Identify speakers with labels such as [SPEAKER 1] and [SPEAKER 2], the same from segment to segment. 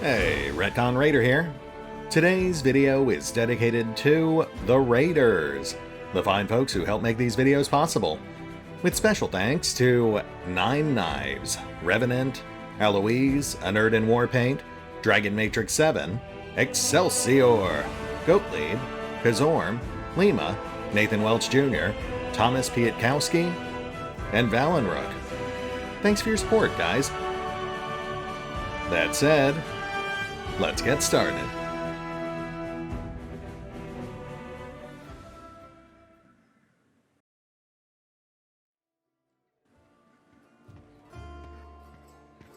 [SPEAKER 1] Hey, RetconRaider here. Today's video is dedicated to the Raiders, the fine folks who help make these videos possible. With special thanks to Nine Knives, Revenant, Alois, Anerdinwarpaint, Dragon Matrix 7, Exsellsior, Gottlieb, Kazorm, Lima, Nathan Welch Jr., Tomasz Piątkowski, and Valinrook. Thanks for your support, guys. That said, let's get started.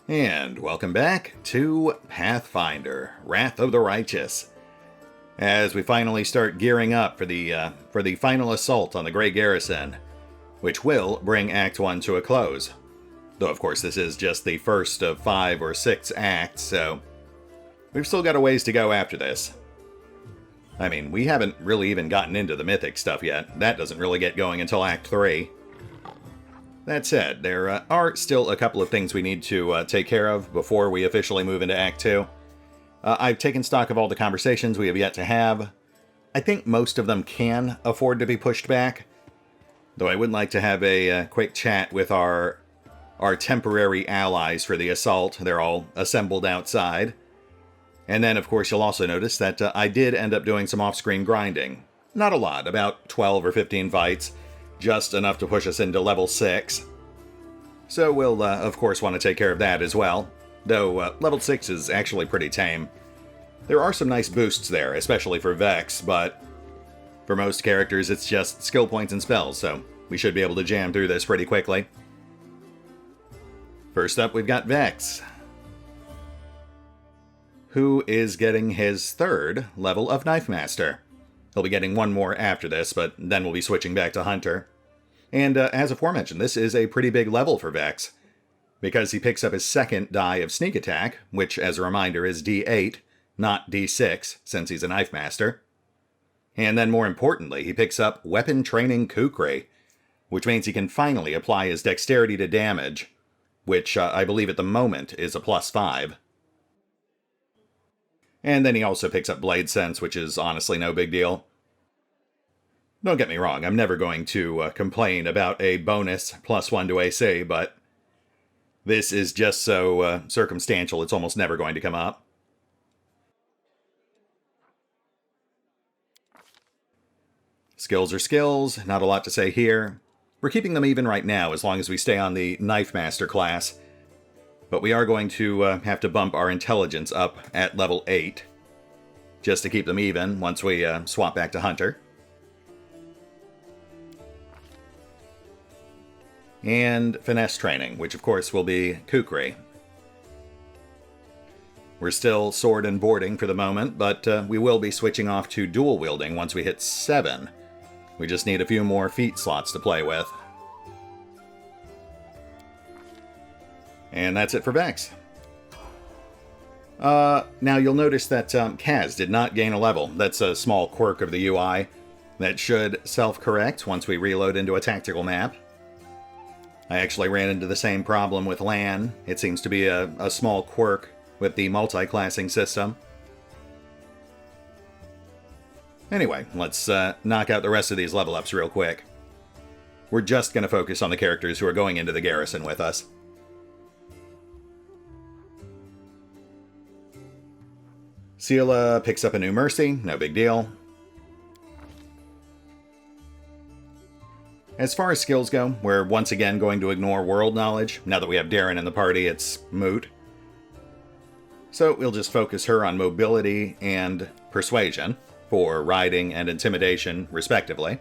[SPEAKER 1] And welcome back to Pathfinder, Wrath of the Righteous. As we finally start gearing up for the final assault on the Great Garrison, which will bring Act 1 to a close. Though, of course, this is just the first of 5 or 6 acts, so we've still got a ways to go after this. I mean, we haven't really even gotten into the mythic stuff yet. That doesn't really get going until Act 3. That said, there are still a couple of things we need to take care of before we officially move into Act 2. I've taken stock of all the conversations we have yet to have. I think most of them can afford to be pushed back, though I would like to have a quick chat with our temporary allies for the assault. They're all assembled outside. And then, of course, you'll also notice that I did end up doing some off-screen grinding. Not a lot, about 12 or 15 fights, just enough to push us into level 6. So we'll, of course, want to take care of that as well, though level 6 is actually pretty tame. There are some nice boosts there, especially for Vex, but for most characters it's just skill points and spells, so we should be able to jam through this pretty quickly. First up, we've got Vex, who is getting his 3rd level of Knife Master. He'll be getting one more after this, but then we'll be switching back to Hunter. And as aforementioned, this is a pretty big level for Vex, because he picks up his 2nd die of Sneak Attack, which, as a reminder, is D8, not D6, since he's a Knife Master. And then, more importantly, he picks up Weapon Training Kukri, which means he can finally apply his Dexterity to damage, which I believe at the moment is a +5. And then he also picks up Blade Sense, which is honestly no big deal. Don't get me wrong, I'm never going to complain about a bonus +1 to AC, but this is just so circumstantial it's almost never going to come up. Skills are skills, not a lot to say here. We're keeping them even right now, as long as we stay on the Knife Master class. But we are going to have to bump our intelligence up at level 8, just to keep them even once we swap back to Hunter. And Finesse Training, which of course will be Kukri. We're still sword and boarding for the moment, but we will be switching off to dual wielding once we hit 7. We just need a few more feat slots to play with. And that's it for Vex. Now you'll notice that Kaz did not gain a level. That's a small quirk of the UI that should self-correct once we reload into a tactical map. I actually ran into the same problem with Lan. It seems to be a small quirk with the multi-classing system. Anyway, let's knock out the rest of these level ups real quick. We're just going to focus on the characters who are going into the garrison with us. Sela picks up a new Mercy, no big deal. As far as skills go, we're once again going to ignore world knowledge. Now that we have Darren in the party, it's moot. So we'll just focus her on mobility and persuasion for riding and intimidation, respectively.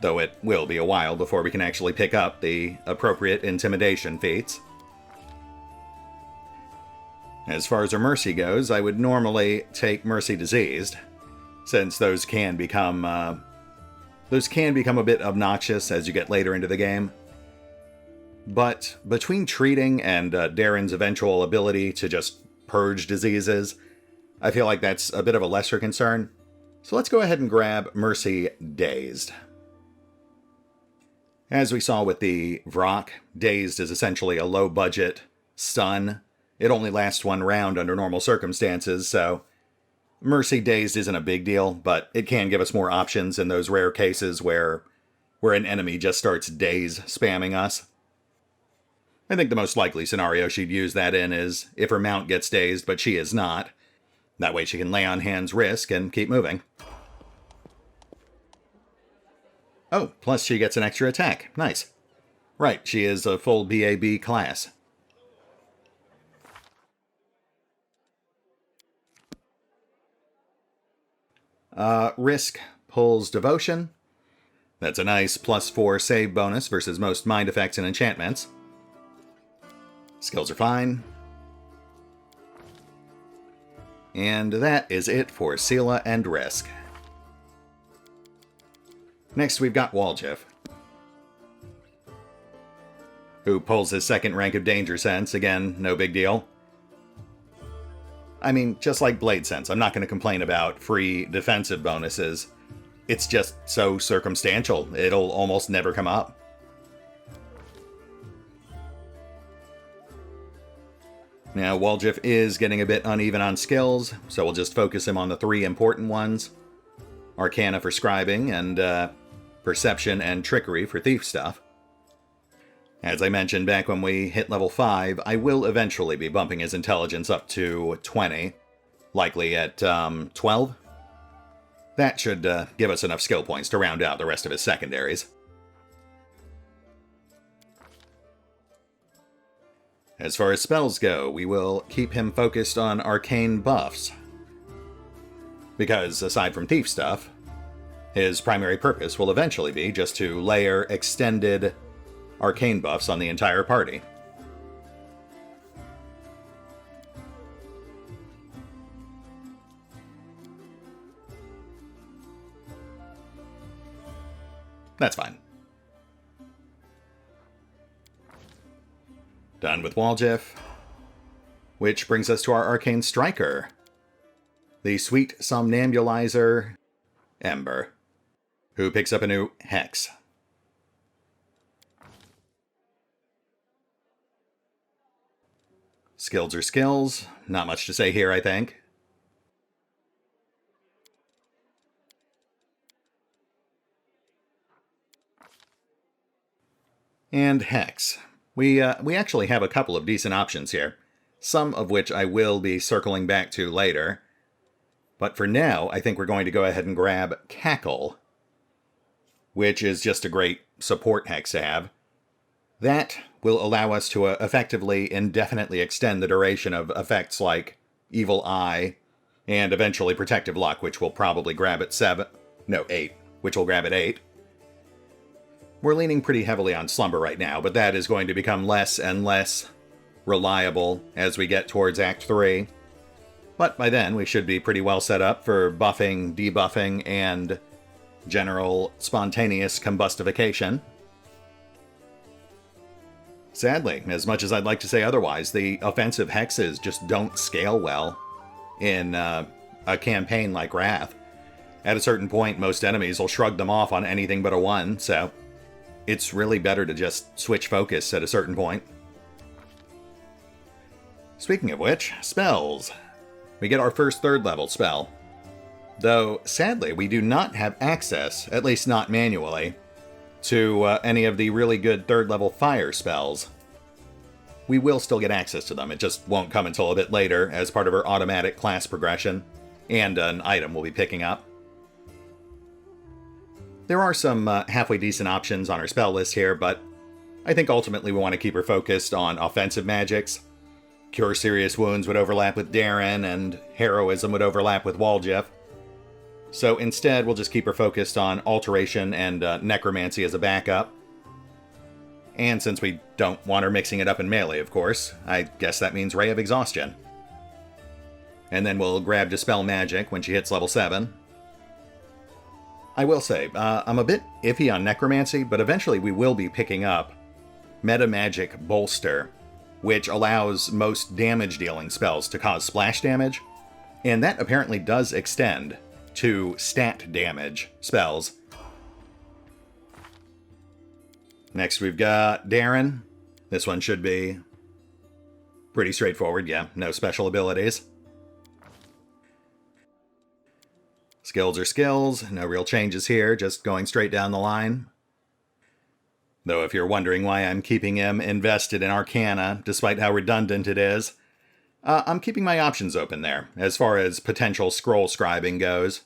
[SPEAKER 1] Though it will be a while before we can actually pick up the appropriate intimidation feats. As far as her Mercy goes, I would normally take Mercy Diseased, since those can become a bit obnoxious as you get later into the game. But between treating and Darren's eventual ability to just purge diseases, I feel like that's a bit of a lesser concern. So let's go ahead and grab Mercy Dazed. As we saw with the Vrock, Dazed is essentially a low-budget stun it only lasts 1 round under normal circumstances, so Mercy Dazed isn't a big deal, but it can give us more options in those rare cases where an enemy just starts daze spamming us. I think the most likely scenario she'd use that in is if her mount gets dazed, but she is not. That way she can lay on hands risk and keep moving. Oh, plus she gets an extra attack. Nice. Right, she is a full BAB class. Risk pulls Devotion. That's a nice +4 save bonus versus most mind effects and enchantments. Skills are fine. And that is it for Sela and Risk. Next we've got Waljeff, who pulls his 2nd rank of Danger Sense. Again, no big deal. I mean, just like Blade Sense, I'm not going to complain about free defensive bonuses. It's just so circumstantial, it'll almost never come up. Now, Waljeff is getting a bit uneven on skills, so we'll just focus him on the 3 important ones. Arcana for scribing, and Perception and Trickery for thief stuff. As I mentioned back when we hit level 5, I will eventually be bumping his intelligence up to 20, likely at 12. That should give us enough skill points to round out the rest of his secondaries. As far as spells go, we will keep him focused on arcane buffs, because aside from thief stuff, his primary purpose will eventually be just to layer extended arcane buffs on the entire party. That's fine. Done with Waljeff, which brings us to our Arcane Striker, the sweet somnambulizer Ember, who picks up a new Hex. Skills are skills. Not much to say here, I think. And Hex. We actually have a couple of decent options here, some of which I will be circling back to later. But for now, I think we're going to go ahead and grab Cackle, which is just a great support Hex to have. That will allow us to effectively indefinitely extend the duration of effects like Evil Eye and eventually Protective Luck, which we'll probably grab at 8, which we'll grab at 8. We're leaning pretty heavily on Slumber right now, but that is going to become less and less reliable as we get towards Act 3. But by then, we should be pretty well set up for buffing, debuffing, and general spontaneous combustification. Sadly, as much as I'd like to say otherwise, the offensive hexes just don't scale well in a campaign like Wrath. At a certain point, most enemies will shrug them off on anything but a 1, so it's really better to just switch focus at a certain point. Speaking of which, spells. We get our first 3rd level spell. Though, sadly, we do not have access, at least not manually, to any of the really good 3rd level fire spells. We will still get access to them, it just won't come until a bit later as part of our automatic class progression, and an item we'll be picking up. There are some halfway decent options on our spell list here, but I think ultimately we want to keep her focused on offensive magics. Cure Serious Wounds would overlap with Darren, and Heroism would overlap with Waljeff. So instead, we'll just keep her focused on Alteration and Necromancy as a backup. And since we don't want her mixing it up in melee, of course, I guess that means Ray of Exhaustion. And then we'll grab Dispel Magic when she hits level 7. I will say, I'm a bit iffy on Necromancy, but eventually we will be picking up Meta Magic Bolster, which allows most damage-dealing spells to cause splash damage, and that apparently does extend to stat damage spells. Next we've got Darren. This one should be Pretty straightforward, yeah. No special abilities. Skills are skills. No real changes here, just going straight down the line. Though if you're wondering why I'm keeping him invested in Arcana, despite how redundant it is, I'm keeping my options open there, as far as potential scroll scribing goes.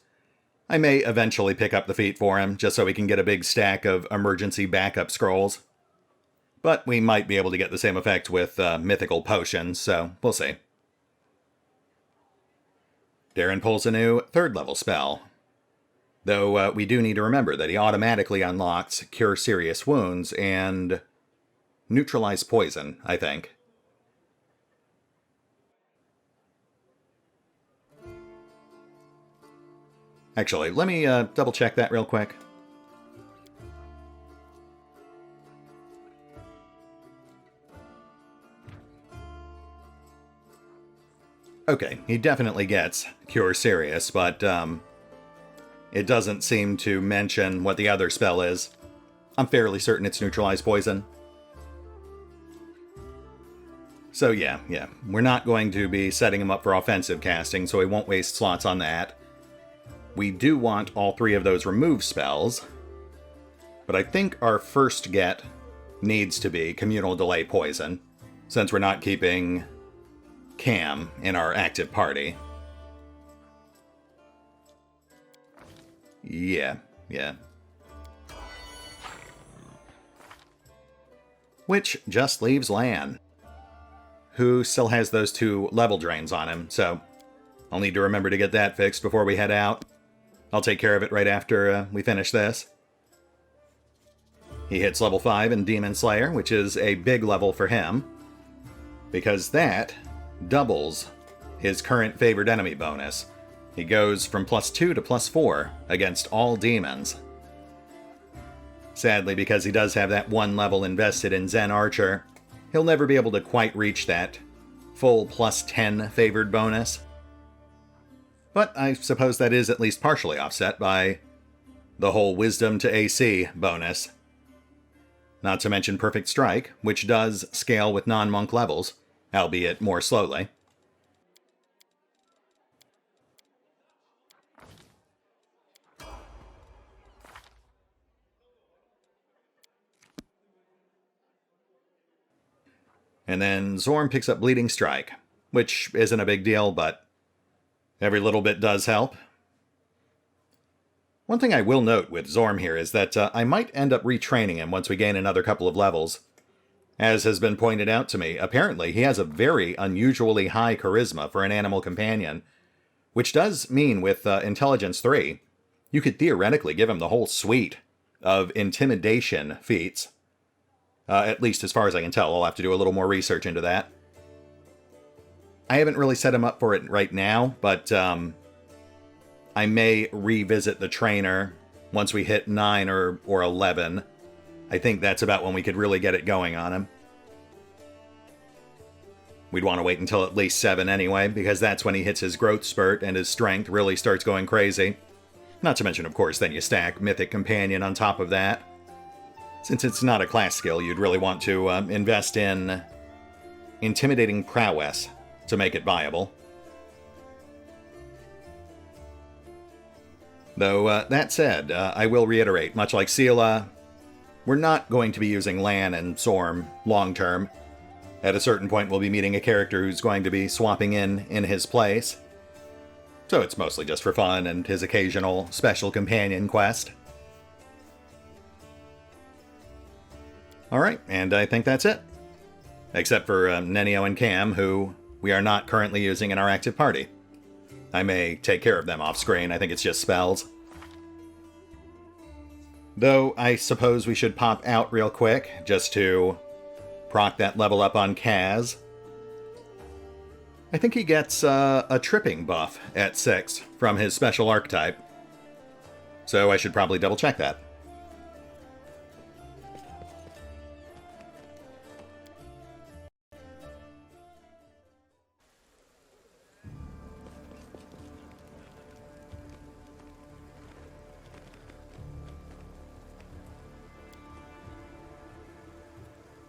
[SPEAKER 1] I may eventually pick up the feat for him, just so we can get a big stack of emergency backup scrolls. But we might be able to get the same effect with mythical potions, so we'll see. Darren pulls a new 3rd level spell. Though we do need to remember that he automatically unlocks Cure Serious Wounds and Neutralize Poison, I think. Actually, let me double check that real quick. Okay, he definitely gets Cure Serious, but it doesn't seem to mention what the other spell is. I'm fairly certain it's Neutralize Poison. So yeah, we're not going to be setting him up for offensive casting, so we won't waste slots on that. We do want all 3 of those remove spells, but I think our first get needs to be Communal Delay Poison, since we're not keeping Cam in our active party. Yeah. Which just leaves Lan, who still has those 2 level drains on him, so I'll need to remember to get that fixed before we head out. I'll take care of it right after we finish this. He hits level 5 in Demon Slayer, which is a big level for him, because that doubles his current favored enemy bonus. He goes from +2 to +4 against all demons. Sadly, because he does have that 1 level invested in Zen Archer, he'll never be able to quite reach that full +10 favored bonus. But I suppose that is at least partially offset by the whole Wisdom to AC bonus. Not to mention Perfect Strike, which does scale with non-monk levels, albeit more slowly. And then Zorm picks up Bleeding Strike, which isn't a big deal, but every little bit does help. One thing I will note with Zorm here is that I might end up retraining him once we gain another couple of levels. As has been pointed out to me, apparently he has a very unusually high charisma for an animal companion, which does mean with Intelligence 3, you could theoretically give him the whole suite of intimidation feats. At least as far as I can tell. I'll have to do a little more research into that. I haven't really set him up for it right now, but I may revisit the trainer once we hit 9 or 11. I think that's about when we could really get it going on him. We'd want to wait until at least 7 anyway, because that's when he hits his growth spurt and his strength really starts going crazy. Not to mention, of course, then you stack Mythic Companion on top of that. Since it's not a class skill, you'd really want to invest in Intimidating Prowess to make it viable. Though, that said, I will reiterate, much like Seela, we're not going to be using Lan and Zorm long-term. At a certain point, we'll be meeting a character who's going to be swapping in his place. So it's mostly just for fun and his occasional special companion quest. Alright, and I think that's it. Except for Nenio and Cam, who we are not currently using in our active party. I may take care of them off-screen, I think it's just spells. Though, I suppose we should pop out real quick, just to proc that level up on Kaz. I think he gets a tripping buff at 6 from his special archetype. So I should probably double-check that.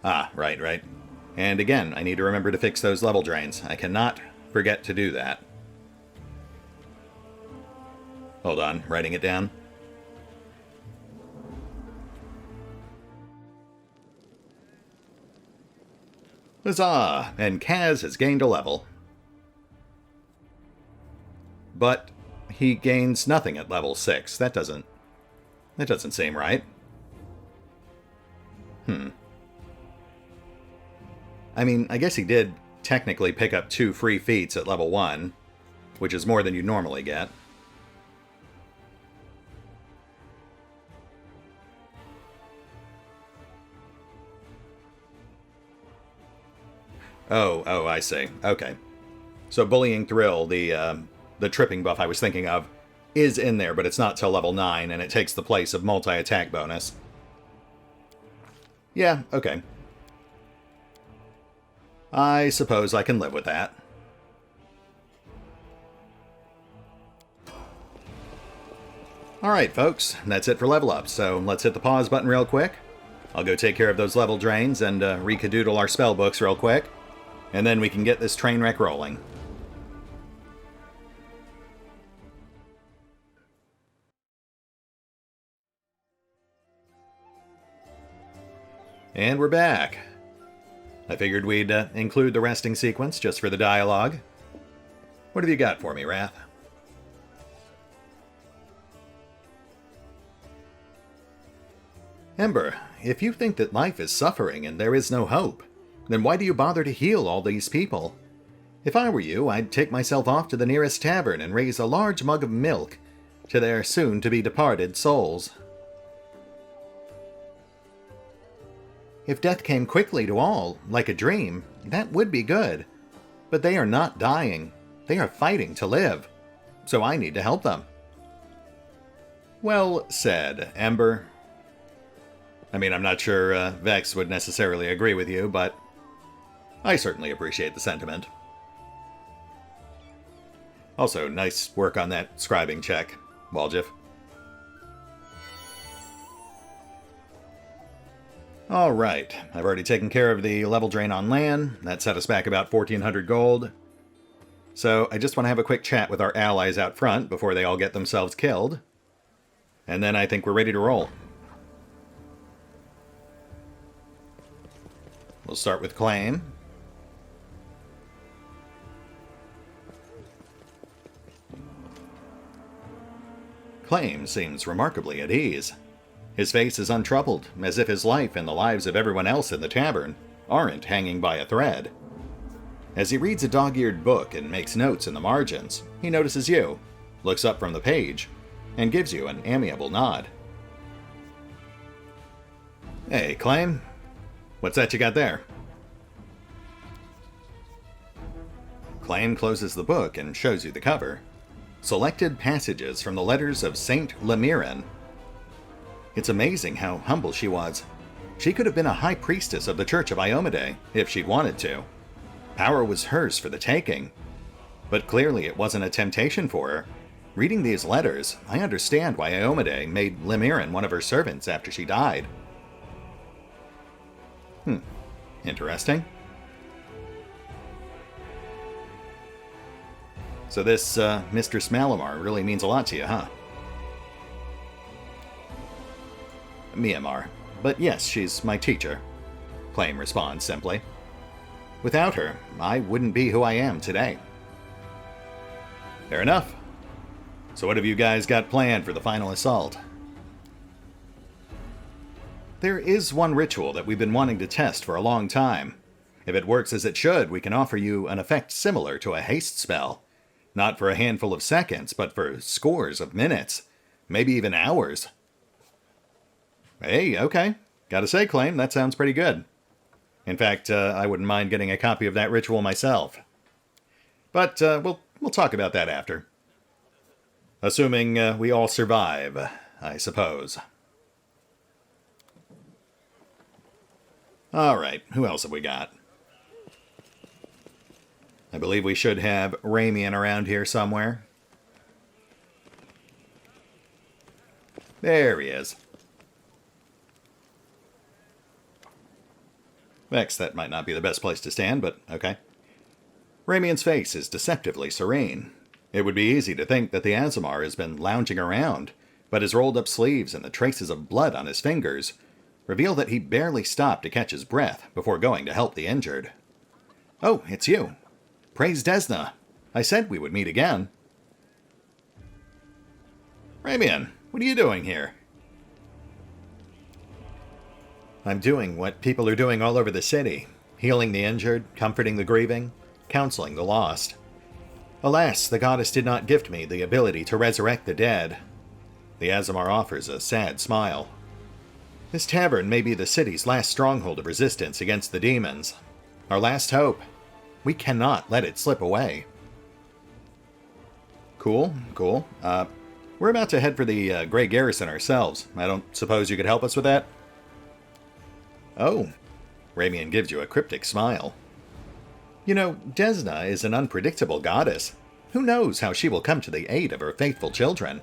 [SPEAKER 1] Ah, right. And again, I need to remember to fix those level drains. I cannot forget to do that. Hold on, writing it down. Huzzah! And Kaz has gained a level. But he gains nothing at level 6. That doesn't seem right. I mean, I guess he did technically pick up 2 free feats at level 1, which is more than you normally get. Oh, I see. Okay. So Bullying Thrill, the tripping buff I was thinking of, is in there, but it's not till level 9, and it takes the place of multi-attack bonus. Yeah, okay. I suppose I can live with that. Alright, folks, that's it for level up, so let's hit the pause button real quick. I'll go take care of those level drains and recadoodle our spell books real quick, and then we can get this train wreck rolling. And we're back. I figured we'd include the resting sequence just for the dialogue. What have you got for me, Wrath? Ember, if you think that life is suffering and there is no hope, then why do you bother to heal all these people? If I were you, I'd take myself off to the nearest tavern and raise a large mug of milk to their soon-to-be-departed souls. If death came quickly to all, like a dream, that would be good. But they are not dying. They are fighting to live. So I need to help them. Well said, Ember. I mean, I'm not sure Vex would necessarily agree with you, but I certainly appreciate the sentiment. Also, nice work on that scribing check, Waljif. Alright, I've already taken care of the level drain on land. That set us back about 1,400 gold. So I just want to have a quick chat with our allies out front before they all get themselves killed. And then I think we're ready to roll. We'll start with Claim. Claim seems remarkably at ease. His face is untroubled, as if his life and the lives of everyone else in the tavern aren't hanging by a thread. As he reads a dog-eared book and makes notes in the margins, he notices you, looks up from the page, and gives you an amiable nod. Hey, Claim. What's that you got there? Claim closes the book and shows you the cover. Selected passages from the letters of Saint Limiran. It's amazing how humble she was. She could have been a high priestess of the Church of Iomedae, if she'd wanted to. Power was hers for the taking. But clearly it wasn't a temptation for her. Reading these letters, I understand why Iomedae made Limiran one of her servants after she died. Interesting. So this Mistress Malamar really means a lot to you, huh? Myanmar. But yes, she's my teacher. Claim responds simply. Without her, I wouldn't be who I am today. Fair enough. So what have you guys got planned for the final assault? There is one ritual that we've been wanting to test for a long time. If it works as it should, we can offer you an effect similar to a haste spell. Not for a handful of seconds, but for scores of minutes. Maybe even hours. Hey, okay. Gotta say, Claim, that sounds pretty good. In fact, I wouldn't mind getting a copy of that ritual myself. But we'll talk about that after. Assuming we all survive, I suppose. Alright, who else have we got? I believe we should have Ramian around here somewhere. There he is. Vex, that might not be the best place to stand, but okay. Ramian's face is deceptively serene. It would be easy to think that the Aasimar has been lounging around, but his rolled-up sleeves and the traces of blood on his fingers reveal that he barely stopped to catch his breath before going to help the injured. Oh, it's you. Praise Desna. I said we would meet again. Ramian, what are you doing here? I'm doing what people are doing all over the city. Healing the injured, comforting the grieving, counseling the lost. Alas, the goddess did not gift me the ability to resurrect the dead. The Aasimar offers a sad smile. This tavern may be the city's last stronghold of resistance against the demons. Our last hope. We cannot let it slip away. Cool. We're about to head for the Grey Garrison ourselves. I don't suppose you could help us with that? Oh. Ramian gives you a cryptic smile. You know, Desna is an unpredictable goddess. Who knows how she will come to the aid of her faithful children?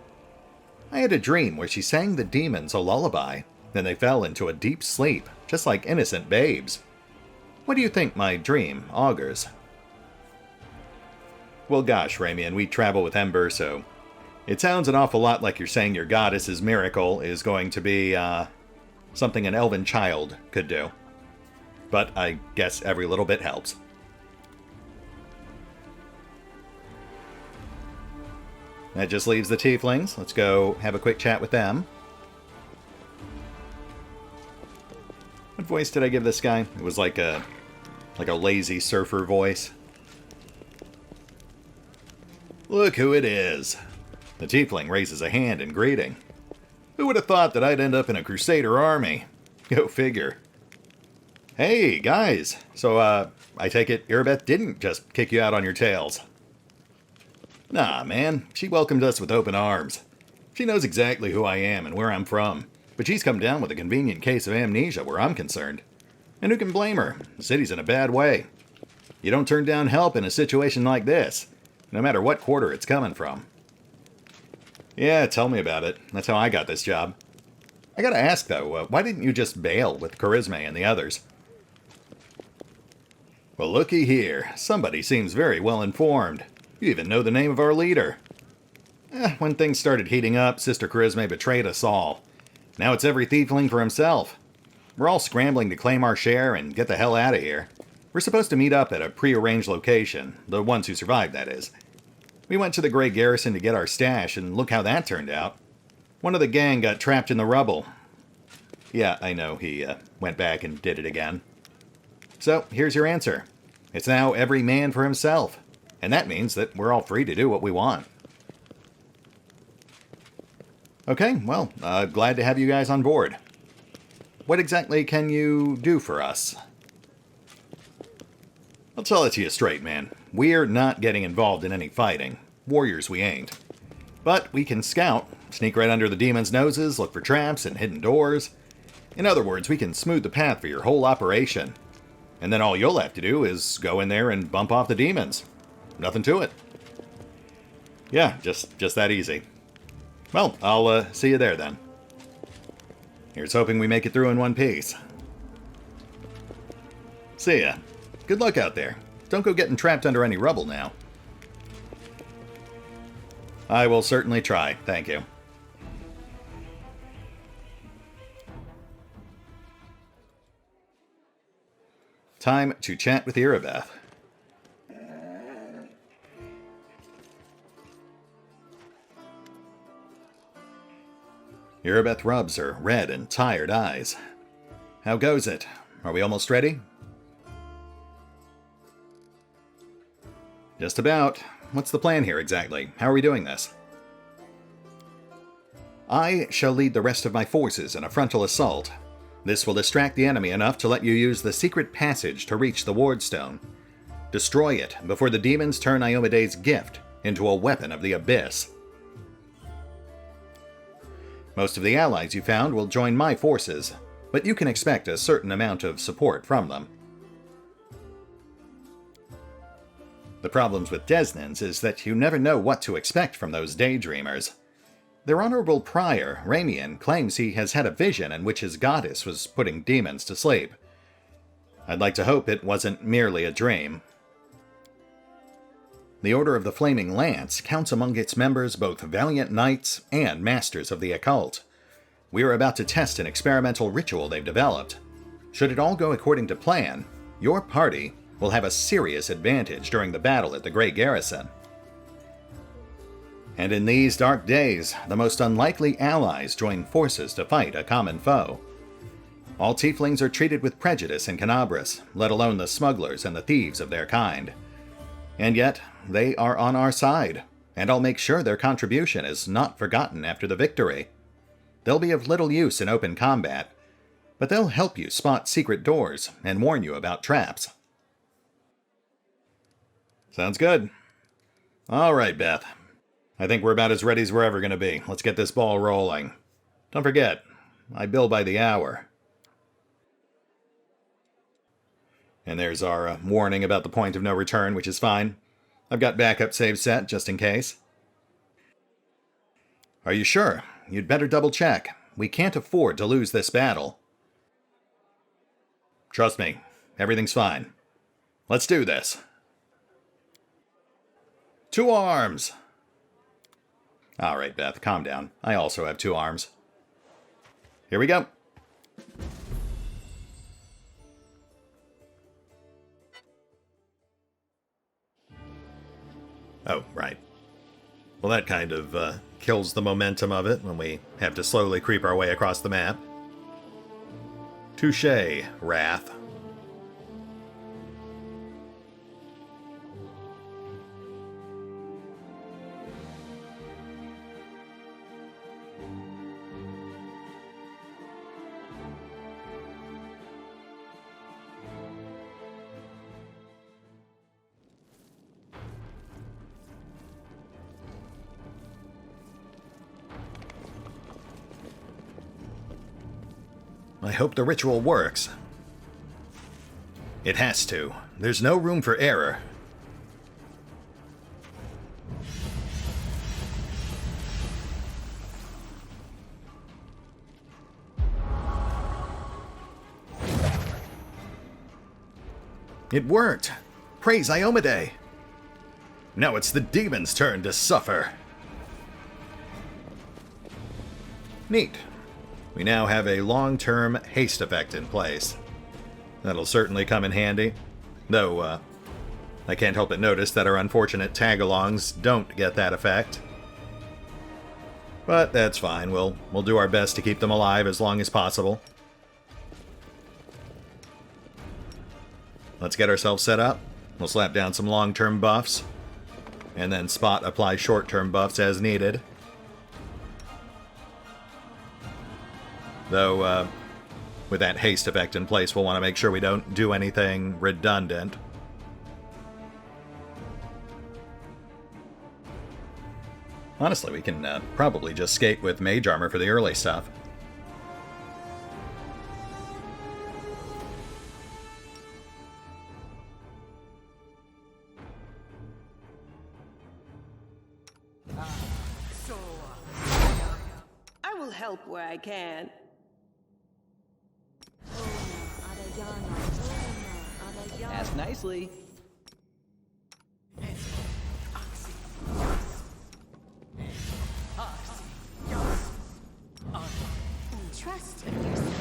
[SPEAKER 1] I had a dream where she sang the demons a lullaby, then they fell into a deep sleep, just like innocent babes. What do you think my dream augurs? Well, gosh, Ramian, we travel with Ember, so it sounds an awful lot like you're saying your goddess's miracle is going to be, something an elven child could do. But I guess every little bit helps. That just leaves the tieflings. Let's go have a quick chat with them. What voice did I give this guy? It was like a lazy surfer voice. Look who it is. The tiefling raises a hand in greeting. Who would have thought that I'd end up in a crusader army? Go figure. Hey, guys. So, I take it Irabeth didn't just kick you out on your tails. Nah, man. She welcomed us with open arms. She knows exactly who I am and where I'm from, but she's come down with a convenient case of amnesia where I'm concerned. And who can blame her? The city's in a bad way. You don't turn down help in a situation like this, no matter what quarter it's coming from. Yeah, tell me about it. That's how I got this job. I gotta ask, though, why didn't you just bail with Charisma and the others? Well, looky here. Somebody seems very well informed. You even know the name of our leader. When things started heating up, Sister Charisma betrayed us all. Now it's every thiefling for himself. We're all scrambling to claim our share and get the hell out of here. We're supposed to meet up at a pre-arranged location, the ones who survived, that is. We went to the Grey Garrison to get our stash, and look how that turned out. One of the gang got trapped in the rubble. Yeah, I know, he went back and did it again. So, here's your answer. It's now every man for himself. And that means that we're all free to do what we want. Okay, well, glad to have you guys on board. What exactly can you do for us? I'll tell it to you straight, man. We're not getting involved in any fighting. Warriors we ain't. But we can scout, sneak right under the demons' noses, look for traps and hidden doors. In other words, we can smooth the path for your whole operation. And then all you'll have to do is go in there and bump off the demons. Nothing to it. Yeah, just that easy. Well, I'll see you there then. Here's hoping we make it through in one piece. See ya. Good luck out there. Don't go getting trapped under any rubble now. I will certainly try, thank you. Time to chat with Irabeth. Irabeth rubs her red and tired eyes. How goes it? Are we almost ready? Just about. What's the plan here exactly? How are we doing this? I shall lead the rest of my forces in a frontal assault. This will distract the enemy enough to let you use the secret passage to reach the Wardstone. Destroy it before the demons turn Iomede's gift into a weapon of the abyss. Most of the allies you found will join my forces, but you can expect a certain amount of support from them. The problems with Desnans is that you never know what to expect from those daydreamers. Their honorable prior, Ramian, claims he has had a vision in which his goddess was putting demons to sleep. I'd like to hope it wasn't merely a dream. The Order of the Flaming Lance counts among its members both valiant knights and masters of the occult. We are about to test an experimental ritual they've developed. Should it all go according to plan, your party will have a serious advantage during the battle at the Great Garrison. And in these dark days, the most unlikely allies join forces to fight a common foe. All tieflings are treated with prejudice in Kenabres, let alone the smugglers and the thieves of their kind. And yet, they are on our side, and I'll make sure their contribution is not forgotten after the victory. They'll be of little use in open combat, but they'll help you spot secret doors and warn you about traps. Sounds good. All right, Beth. I think we're about as ready as we're ever going to be. Let's get this ball rolling. Don't forget, I bill by the hour. And there's our warning about the point of no return, which is fine. I've got backup save set, just in case. Are you sure? You'd better double check. We can't afford to lose this battle. Trust me, everything's fine. Let's do this. To arms! Alright, Beth, calm down. I also have 2 arms. Here we go. Oh, right. Well, that kind of kills the momentum of it when we have to slowly creep our way across the map. Touché, Wrath. I hope the ritual works. It has to. There's no room for error. It worked! Praise Iomedae! Now it's the demon's turn to suffer. Neat. We now have a long-term haste effect in place. That'll certainly come in handy. Though, I can't help but notice that our unfortunate tag-alongs don't get that effect. But that's fine. We'll do our best to keep them alive as long as possible. Let's get ourselves set up. We'll slap down some long-term buffs. And then spot apply short-term buffs as needed. Though, with that haste effect in place, we'll want to make sure we don't do anything redundant. Honestly, we can probably just skate with mage armor for the early stuff.
[SPEAKER 2] I will help where I can.
[SPEAKER 3] Ask nicely.
[SPEAKER 2] Trust in yourself.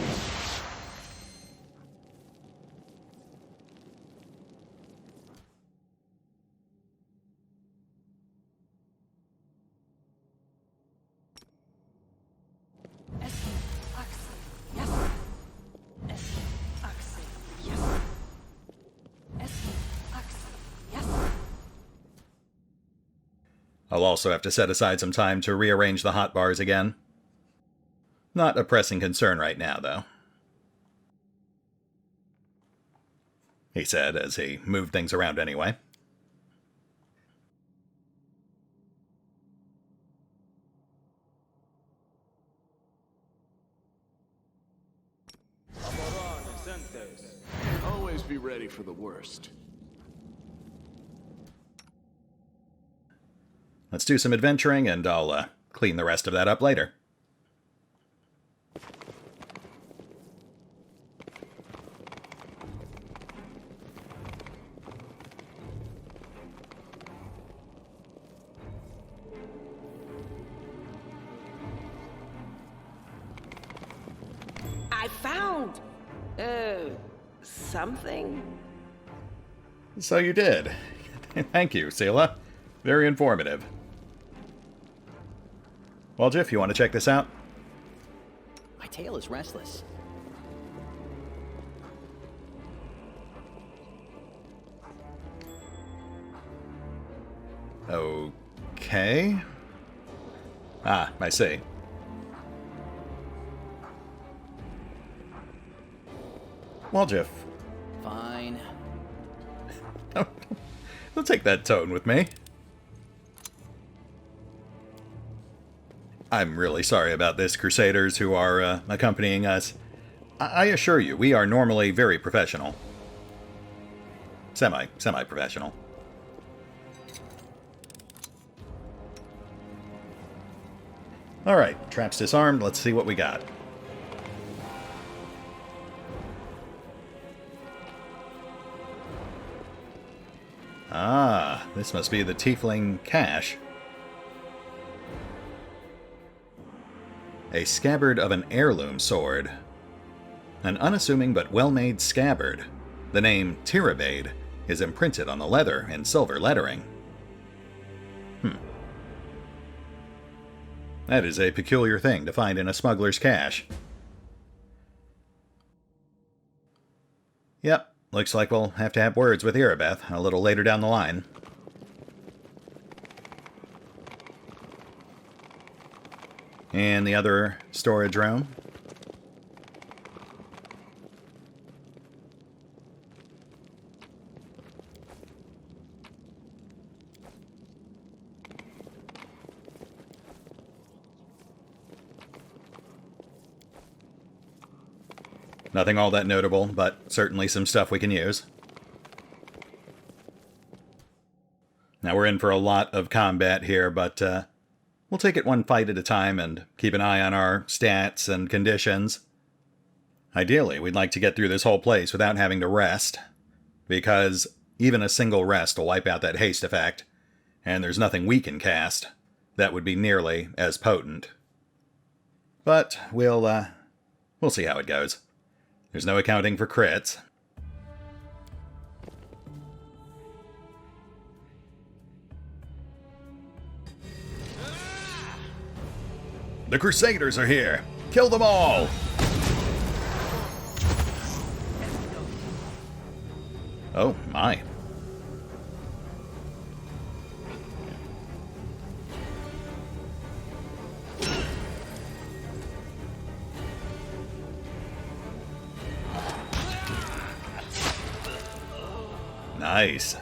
[SPEAKER 1] I'll also have to set aside some time to rearrange the hotbars again. Not a pressing concern right now, though. He said as he moved things around anyway.
[SPEAKER 4] Always be ready for the worst.
[SPEAKER 1] Let's do some adventuring, and I'll clean the rest of that up later.
[SPEAKER 2] Something?
[SPEAKER 1] So you did. Thank you, Seela. Very informative. Well, Jiff, you want to check this out?
[SPEAKER 3] My tail is restless.
[SPEAKER 1] Okay. Ah, I see. Well, Jiff,
[SPEAKER 3] Fine.
[SPEAKER 1] don't take that tone with me. I'm really sorry about this, Crusaders who are accompanying us. I assure you, we are normally very professional. Semi-professional. Alright, traps disarmed. Let's see what we got. Ah, this must be the Tiefling cache. A scabbard of an heirloom sword. An unassuming but well-made scabbard. The name Tirabade is imprinted on the leather in silver lettering. That is a peculiar thing to find in a smuggler's cache. Yep, looks like we'll have to have words with Irabeth a little later down the line. And the other storage room. Nothing all that notable, but certainly some stuff we can use. Now we're in for a lot of combat here, but we'll take it one fight at a time and keep an eye on our stats and conditions. Ideally, we'd like to get through this whole place without having to rest, because even a single rest will wipe out that haste effect, and there's nothing we can cast that would be nearly as potent. But we'll see how it goes. There's no accounting for crits. The Crusaders are here! Kill them all! Oh, my. Nice.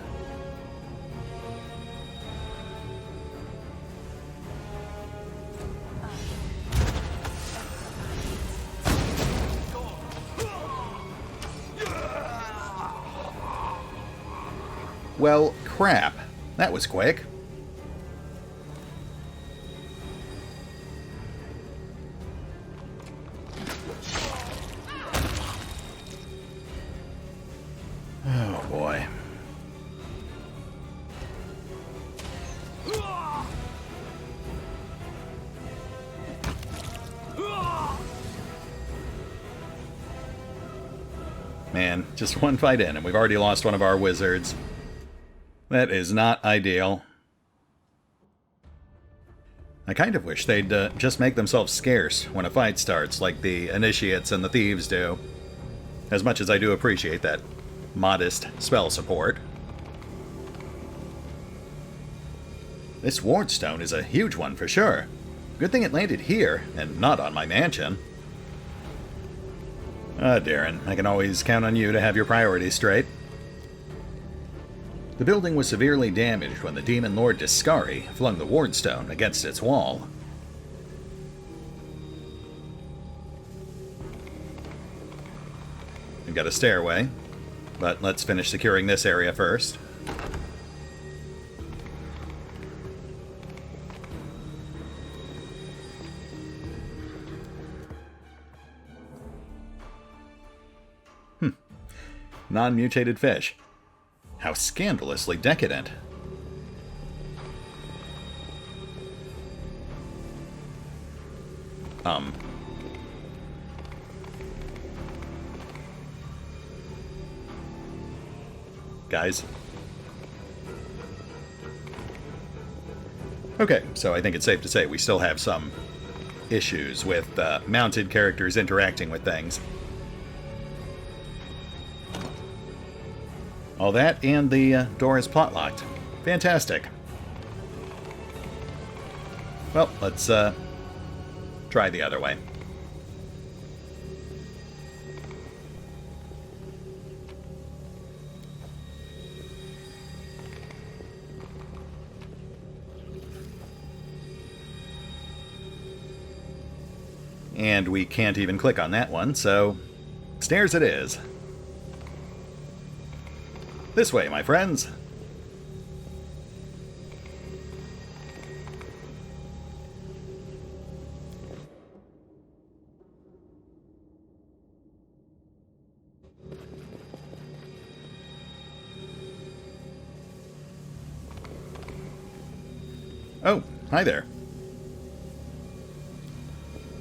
[SPEAKER 1] Well, crap. That was quick. Oh, boy. Man, just one fight in and we've already lost one of our wizards. That is not ideal. I kind of wish they'd just make themselves scarce when a fight starts, like the initiates and the thieves do. As much as I do appreciate that modest spell support. This wardstone is a huge one for sure. Good thing it landed here, and not on my mansion. Darren, I can always count on you to have your priorities straight. The building was severely damaged when the demon lord Discari flung the wardstone against its wall. We've got a stairway, but let's finish securing this area first. Non-mutated fish. How scandalously decadent. guys. Okay, so I think it's safe to say we still have some issues with mounted characters interacting with things. All that, and the door is plot locked. Fantastic. Well, let's try the other way. And we can't even click on that one, so stairs it is. This way, my friends. Oh, hi there.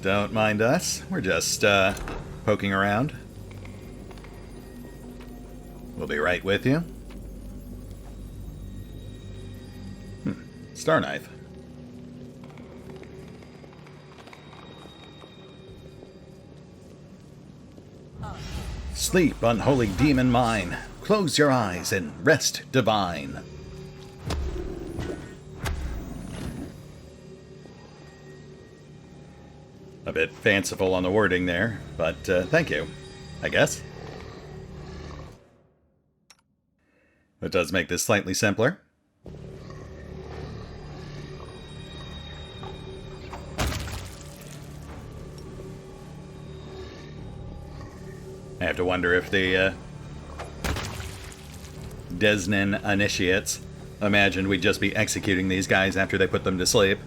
[SPEAKER 1] Don't mind us. We're just poking around. We'll be right with you. Star knife. Sleep, unholy demon mine. Close your eyes and rest divine. A bit fanciful on the wording there, but thank you, I guess. It does make this slightly simpler. I have to wonder if the Desnin initiates imagined we'd just be executing these guys after they put them to sleep.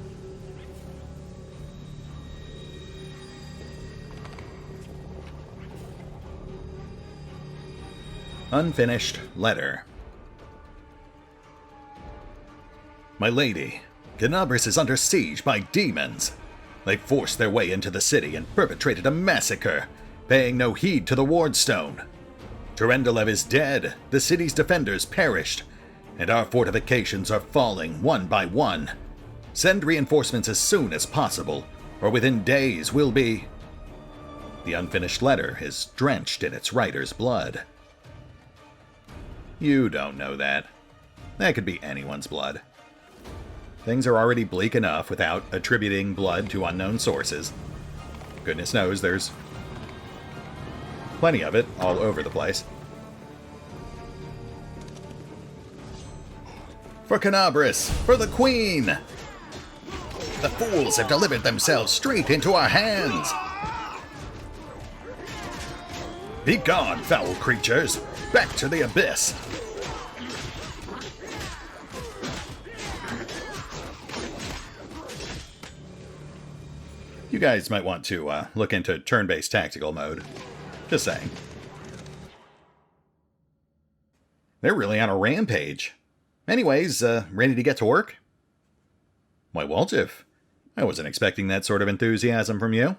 [SPEAKER 1] Unfinished letter. My lady, Kenabres is under siege by demons. They forced their way into the city and perpetrated a massacre, paying no heed to the wardstone. Hernandez is dead, the city's defenders perished, and our fortifications are falling one by one. Send reinforcements as soon as possible, or within days we'll be... The unfinished letter is drenched in its writer's blood. You don't know that. That could be anyone's blood. Things are already bleak enough without attributing blood to unknown sources. Goodness knows there's plenty of it all over the place. For Kenabres! For the Queen! The fools have delivered themselves straight into our hands! Be gone, foul creatures! Back to the abyss! You guys might want to look into turn-based tactical mode. Just saying. They're really on a rampage. Anyways, ready to get to work? Why, Welch, I wasn't expecting that sort of enthusiasm from you.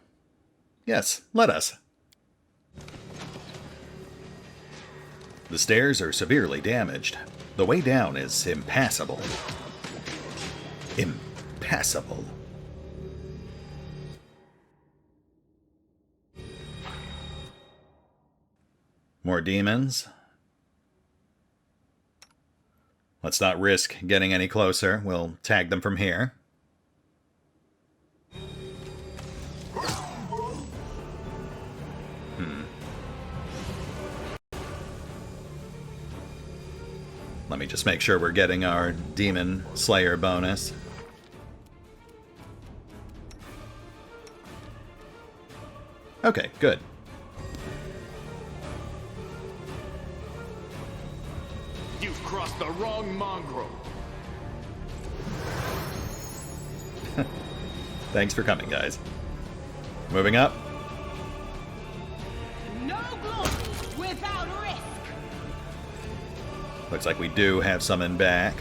[SPEAKER 1] Yes, let us. The stairs are severely damaged. The way down is impassable. Impassable. More demons. Let's not risk getting any closer. We'll tag them from here. Let me just make sure we're getting our Demon Slayer bonus. Okay, good.
[SPEAKER 4] You've crossed the wrong mongrel.
[SPEAKER 1] Thanks for coming, guys. Moving up.
[SPEAKER 2] No glory without risk.
[SPEAKER 1] Looks like we do have some in back.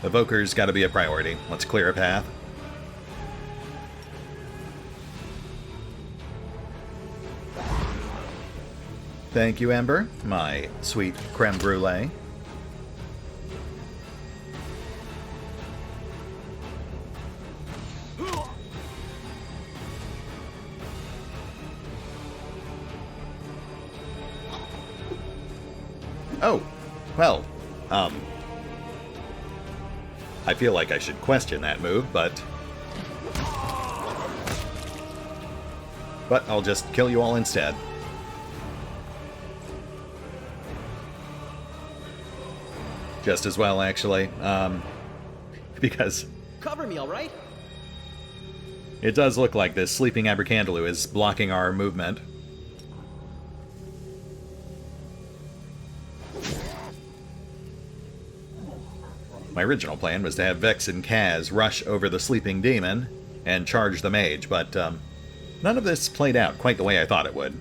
[SPEAKER 1] Evoker's got to be a priority. Let's clear a path. Thank you, Ember, my sweet creme brulee. Oh, well, I feel like I should question that move, but I'll just kill you all instead. Just as well, actually, because
[SPEAKER 3] Cover me, all right?
[SPEAKER 1] it does look like this sleeping Abracandaloo is blocking our movement. My original plan was to have Vex and Kaz rush over the sleeping demon and charge the mage, but none of this played out quite the way I thought it would.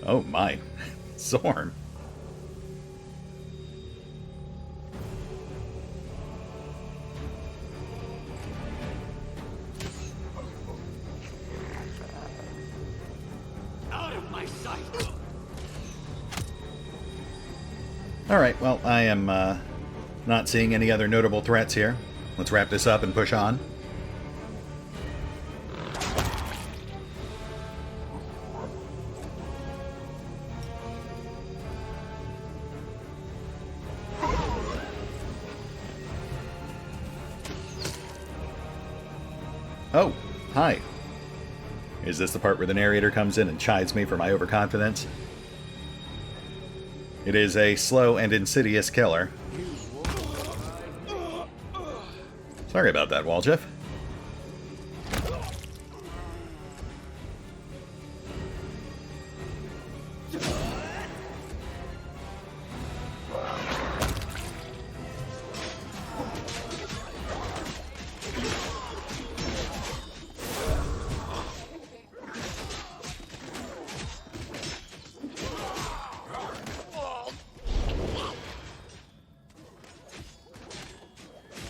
[SPEAKER 1] Oh my, Zorm.
[SPEAKER 4] Out of my sight!
[SPEAKER 1] Alright, well, I am not seeing any other notable threats here. Let's wrap this up and push on. Oh, hi. Is this the part where the narrator comes in and chides me for my overconfidence? It is a slow and insidious killer. Sorry about that, Waljeff.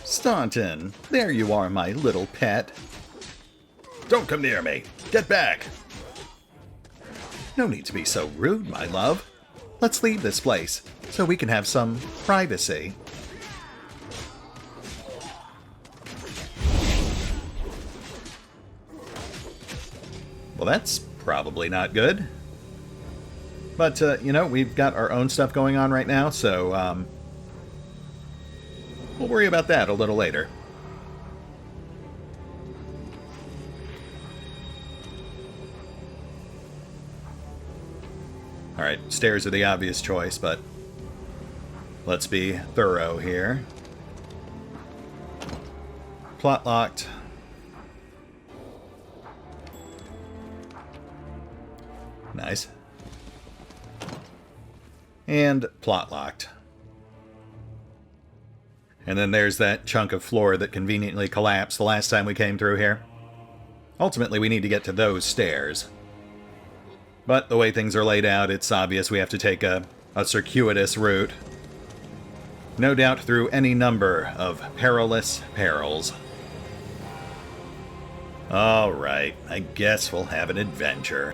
[SPEAKER 1] Staunton, there you are, my little pet. Don't come near me. Get back. No need to be so rude, my love. Let's leave this place so we can have some privacy. Well, that's probably not good. But, you know, we've got our own stuff going on right now, so, we'll worry about that a little later. Alright, stairs are the obvious choice, but let's be thorough here. Plot locked. Nice. And plot locked. And then there's that chunk of floor that conveniently collapsed the last time we came through here. Ultimately, we need to get to those stairs. But the way things are laid out, it's obvious we have to take a circuitous route. No doubt through any number of perilous perils. Alright, I guess we'll have an adventure.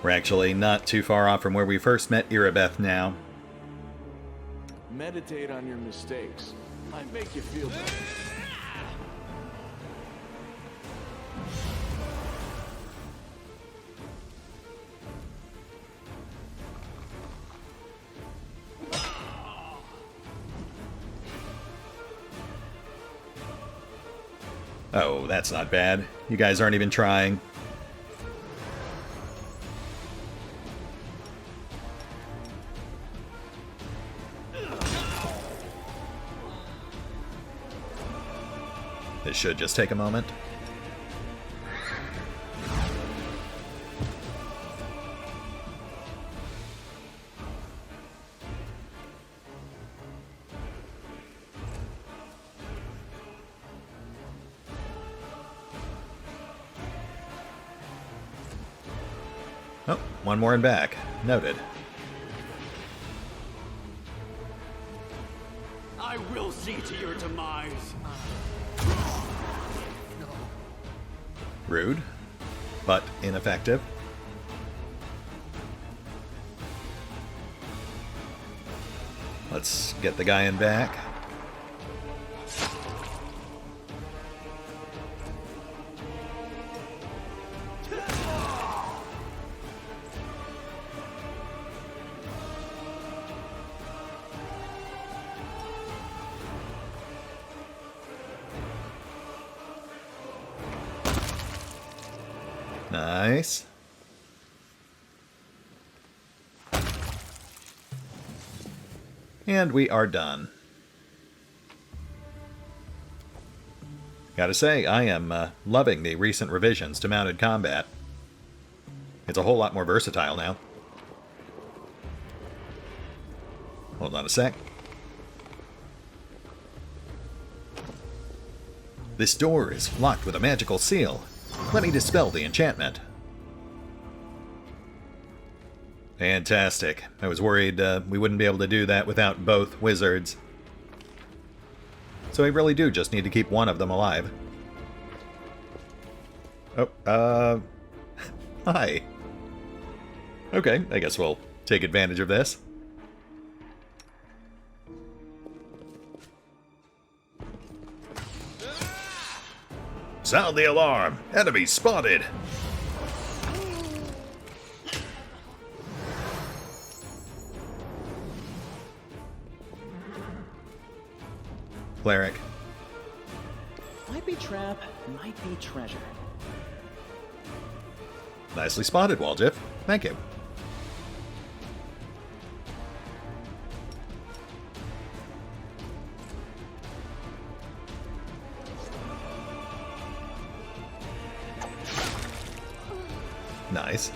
[SPEAKER 1] We're actually not too far off from where we first met Irabeth now.
[SPEAKER 4] Meditate on your mistakes. Might make you feel better.
[SPEAKER 1] Oh, that's not bad. You guys aren't even trying. This should just take a moment. Oh, one more in back. Noted.
[SPEAKER 4] I will see to your demise.
[SPEAKER 1] Rude, but ineffective. Let's get the guy in back. Nice. And we are done. Gotta say, I am loving the recent revisions to mounted combat. It's a whole lot more versatile now. Hold on a sec. This door is locked with a magical seal. Let me dispel the enchantment. Fantastic. I was worried we wouldn't be able to do that without both wizards. So we really do just need to keep one of them alive. Oh, hi. Okay, I guess we'll take advantage of this. Sound the alarm! Enemy spotted! Cleric.
[SPEAKER 3] Might be trap, might be treasure.
[SPEAKER 1] Nicely spotted, Waljif. Thank you. Nice.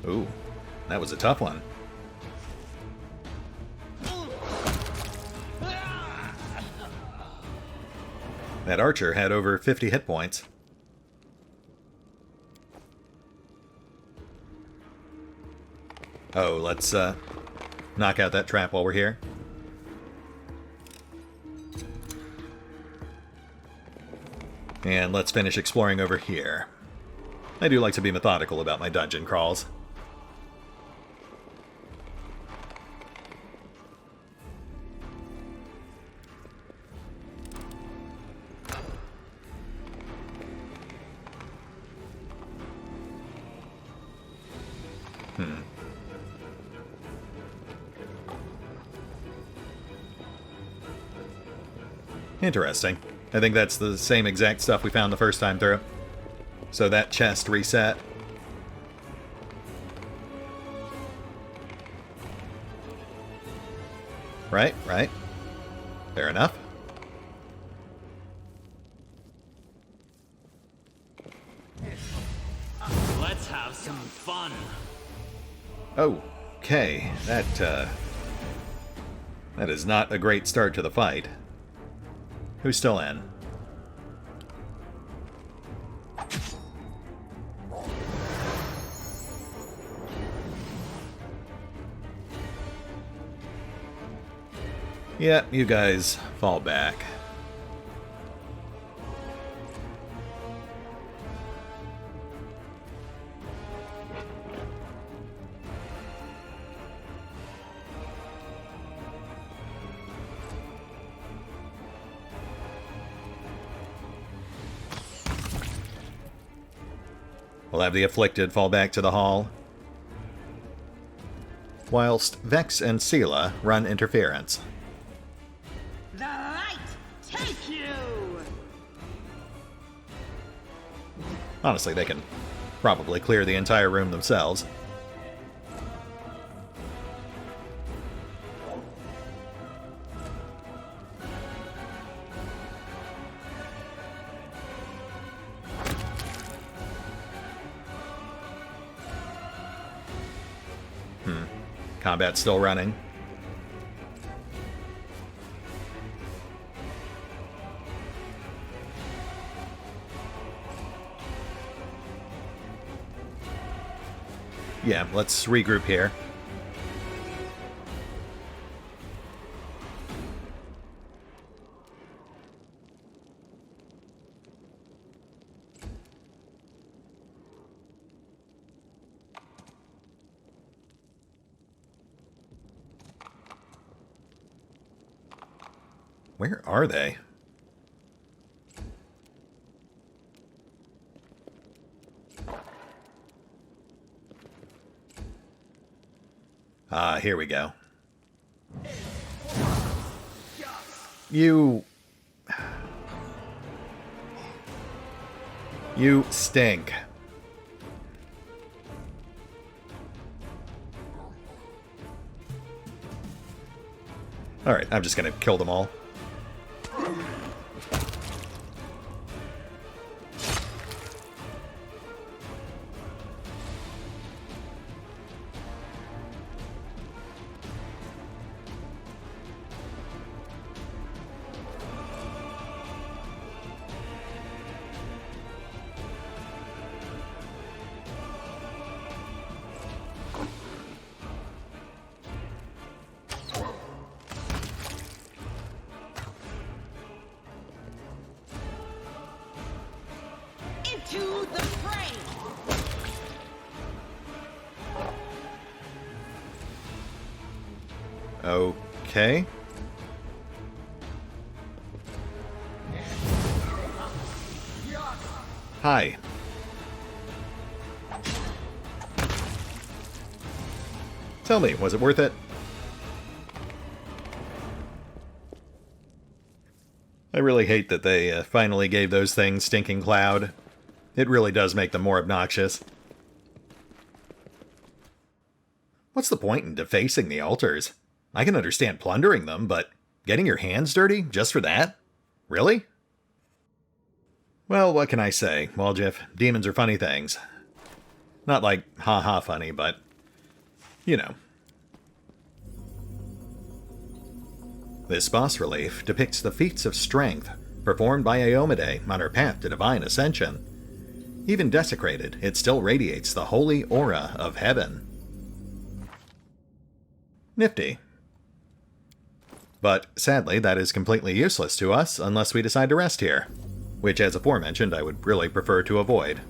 [SPEAKER 1] Ooh, that was a tough one. That archer had over 50 hit points. Oh, let's knock out that trap while we're here. And let's finish exploring over here. I do like to be methodical about my dungeon crawls. Interesting. I think that's the same exact stuff we found the first time through. So that chest reset. Right, right. Fair enough.
[SPEAKER 4] Let's have some fun.
[SPEAKER 1] Okay, that is not a great start to the fight. Who's still in? Yeah, you guys fall back. We'll have the afflicted fall back to the hall, whilst Vex and Sela run interference.
[SPEAKER 2] The light take you!
[SPEAKER 1] Honestly, they can probably clear the entire room themselves. Combat's still running. Yeah, let's regroup here. Where are they? Ah, here we go. You stink. Alright, I'm just gonna kill them all.
[SPEAKER 2] Into the fray!
[SPEAKER 1] Okay. Hi. Tell me, was it worth it? I really hate that they finally gave those things Stinking Cloud. It really does make them more obnoxious. What's the point in defacing the altars? I can understand plundering them, but getting your hands dirty just for that? Really? Well, what can I say, Waljif? Demons are funny things. Not like ha-ha funny, but, you know. This boss relief depicts the feats of strength performed by Iomedae on her path to divine ascension. Even desecrated, it still radiates the holy aura of heaven. Nifty. But sadly, that is completely useless to us unless we decide to rest here, which, as aforementioned, I would really prefer to avoid.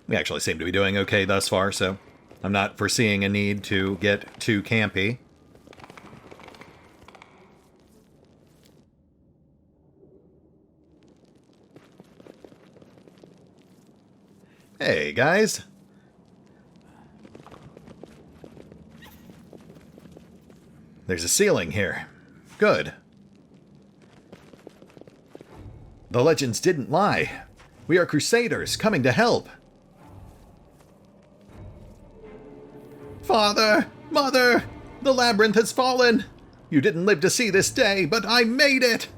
[SPEAKER 1] We actually seem to be doing okay thus far, so I'm not foreseeing a need to get too campy. Hey, guys. There's a ceiling here. Good. The legends didn't lie. We are crusaders coming to help. Father! Mother! The labyrinth has fallen! You didn't live to see this day, but I made it!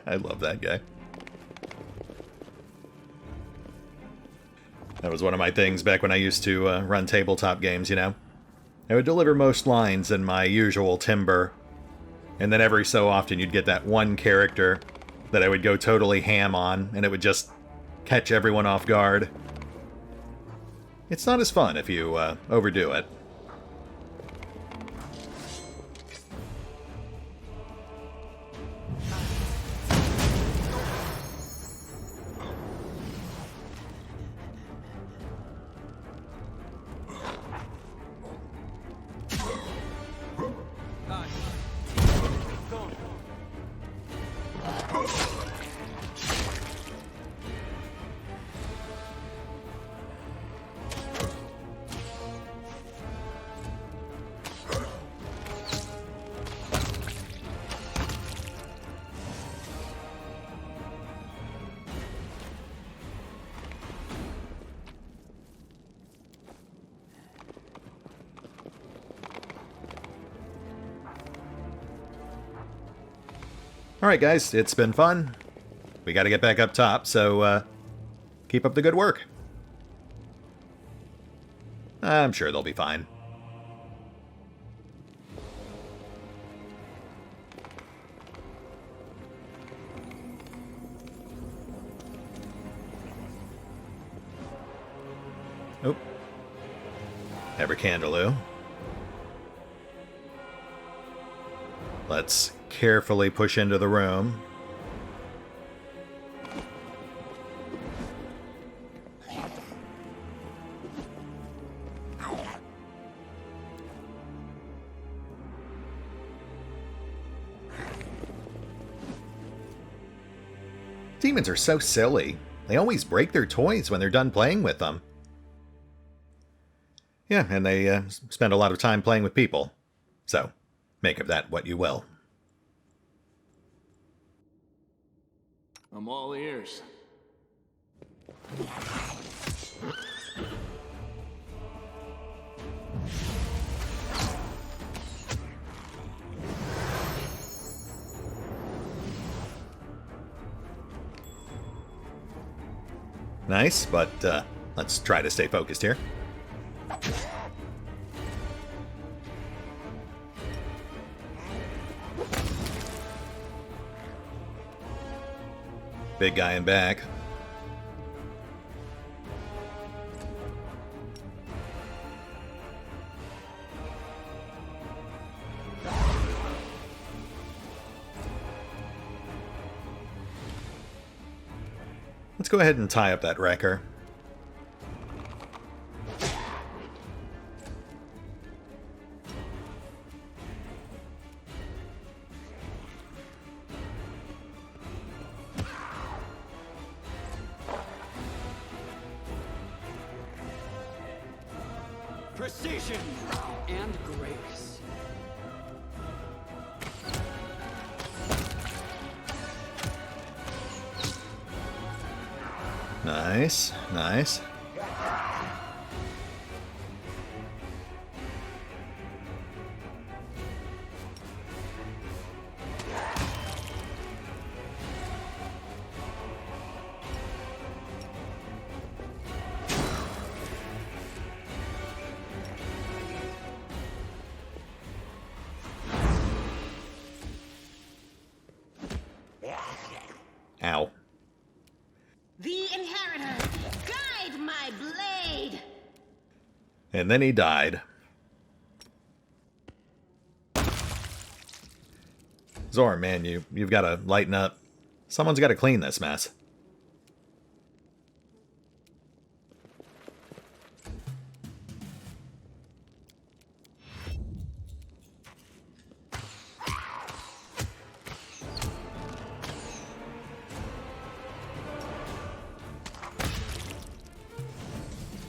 [SPEAKER 1] I love that guy. That was one of my things back when I used to run tabletop games, you know? I would deliver most lines in my usual timbre, and then every so often you'd get that one character that I would go totally ham on, and it would just catch everyone off guard. It's not as fun if you overdo it. Alright guys, it's been fun. We gotta get back up top, so keep up the good work. I'm sure they'll be fine. Oop. Ebercandaloo. Let's carefully push into the room. Demons are so silly. They always break their toys when they're done playing with them. Yeah, and they spend a lot of time playing with people. So, make of that what you will.
[SPEAKER 5] I'm all ears.
[SPEAKER 1] Nice, but let's try to stay focused here. Big guy in back. Let's go ahead and tie up that wrecker.
[SPEAKER 4] Precision and grace.
[SPEAKER 1] Nice, nice. Ow.
[SPEAKER 2] The inheritor, guide my blade.
[SPEAKER 1] And then he died. Zorm, man, you've got to lighten up. Someone's got to clean this mess.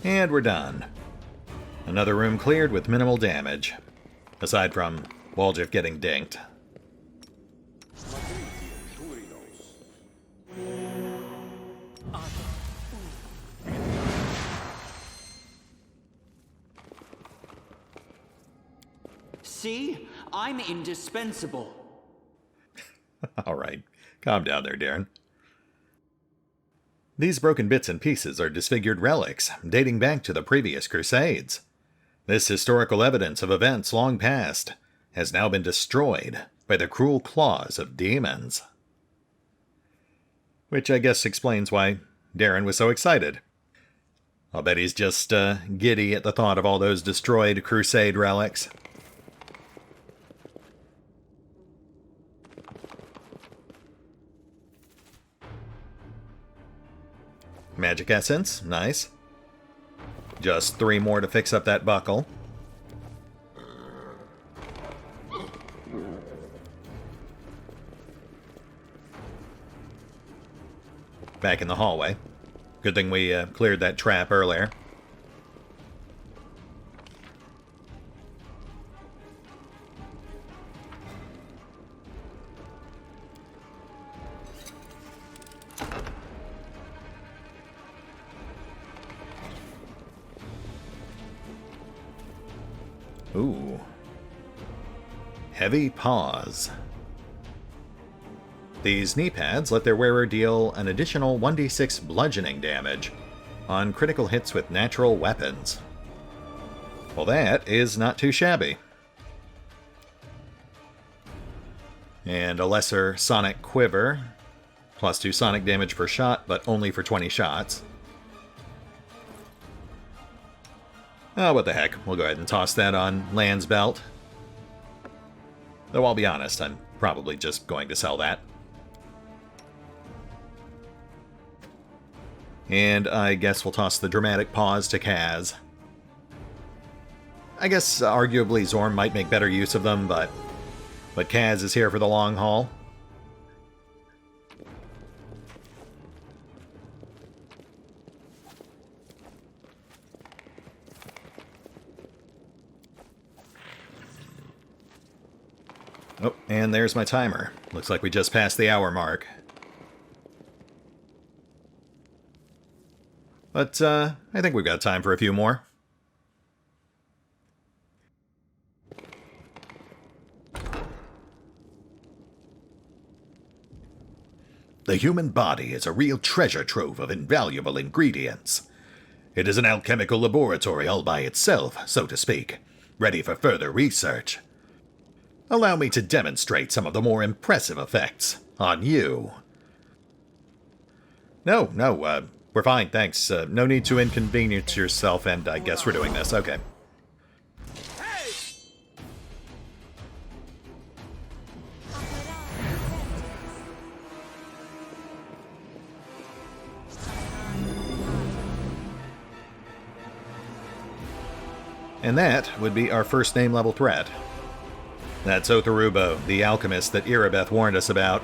[SPEAKER 1] And we're done. Another room cleared with minimal damage. Aside from Woljif getting dinked.
[SPEAKER 4] See? I'm indispensable.
[SPEAKER 1] Alright, calm down there, Darren. These broken bits and pieces are disfigured relics, dating back to the previous Crusades. This historical evidence of events long past has now been destroyed by the cruel claws of demons. Which I guess explains why Darren was so excited. I'll bet he's just giddy at the thought of all those destroyed Crusade relics. Magic essence, nice. Just 3 more to fix up that buckle. Back in the hallway. Good thing we cleared that trap earlier. Ooh. Heavy Paws. These knee pads let their wearer deal an additional 1d6 bludgeoning damage on critical hits with natural weapons. Well, that is not too shabby. And a lesser sonic quiver. +2 sonic damage per shot, but only for 20 shots. Oh, what the heck. We'll go ahead and toss that on Land's Belt. Though I'll be honest, I'm probably just going to sell that. And I guess we'll toss the Dramatic Pause to Kaz. I guess arguably Zorm might make better use of them, but Kaz is here for the long haul. Oh, and there's my timer. Looks like we just passed the hour mark. But I think we've got time for a few more. The human body is a real treasure trove of invaluable ingredients. It is an alchemical laboratory all by itself, so to speak, ready for further research. Allow me to demonstrate some of the more impressive effects on you. No, we're fine, thanks. No need to inconvenience yourself, and I guess we're doing this. Okay. And that would be our first name level threat. That's Otharubo, the alchemist that Irabeth warned us about.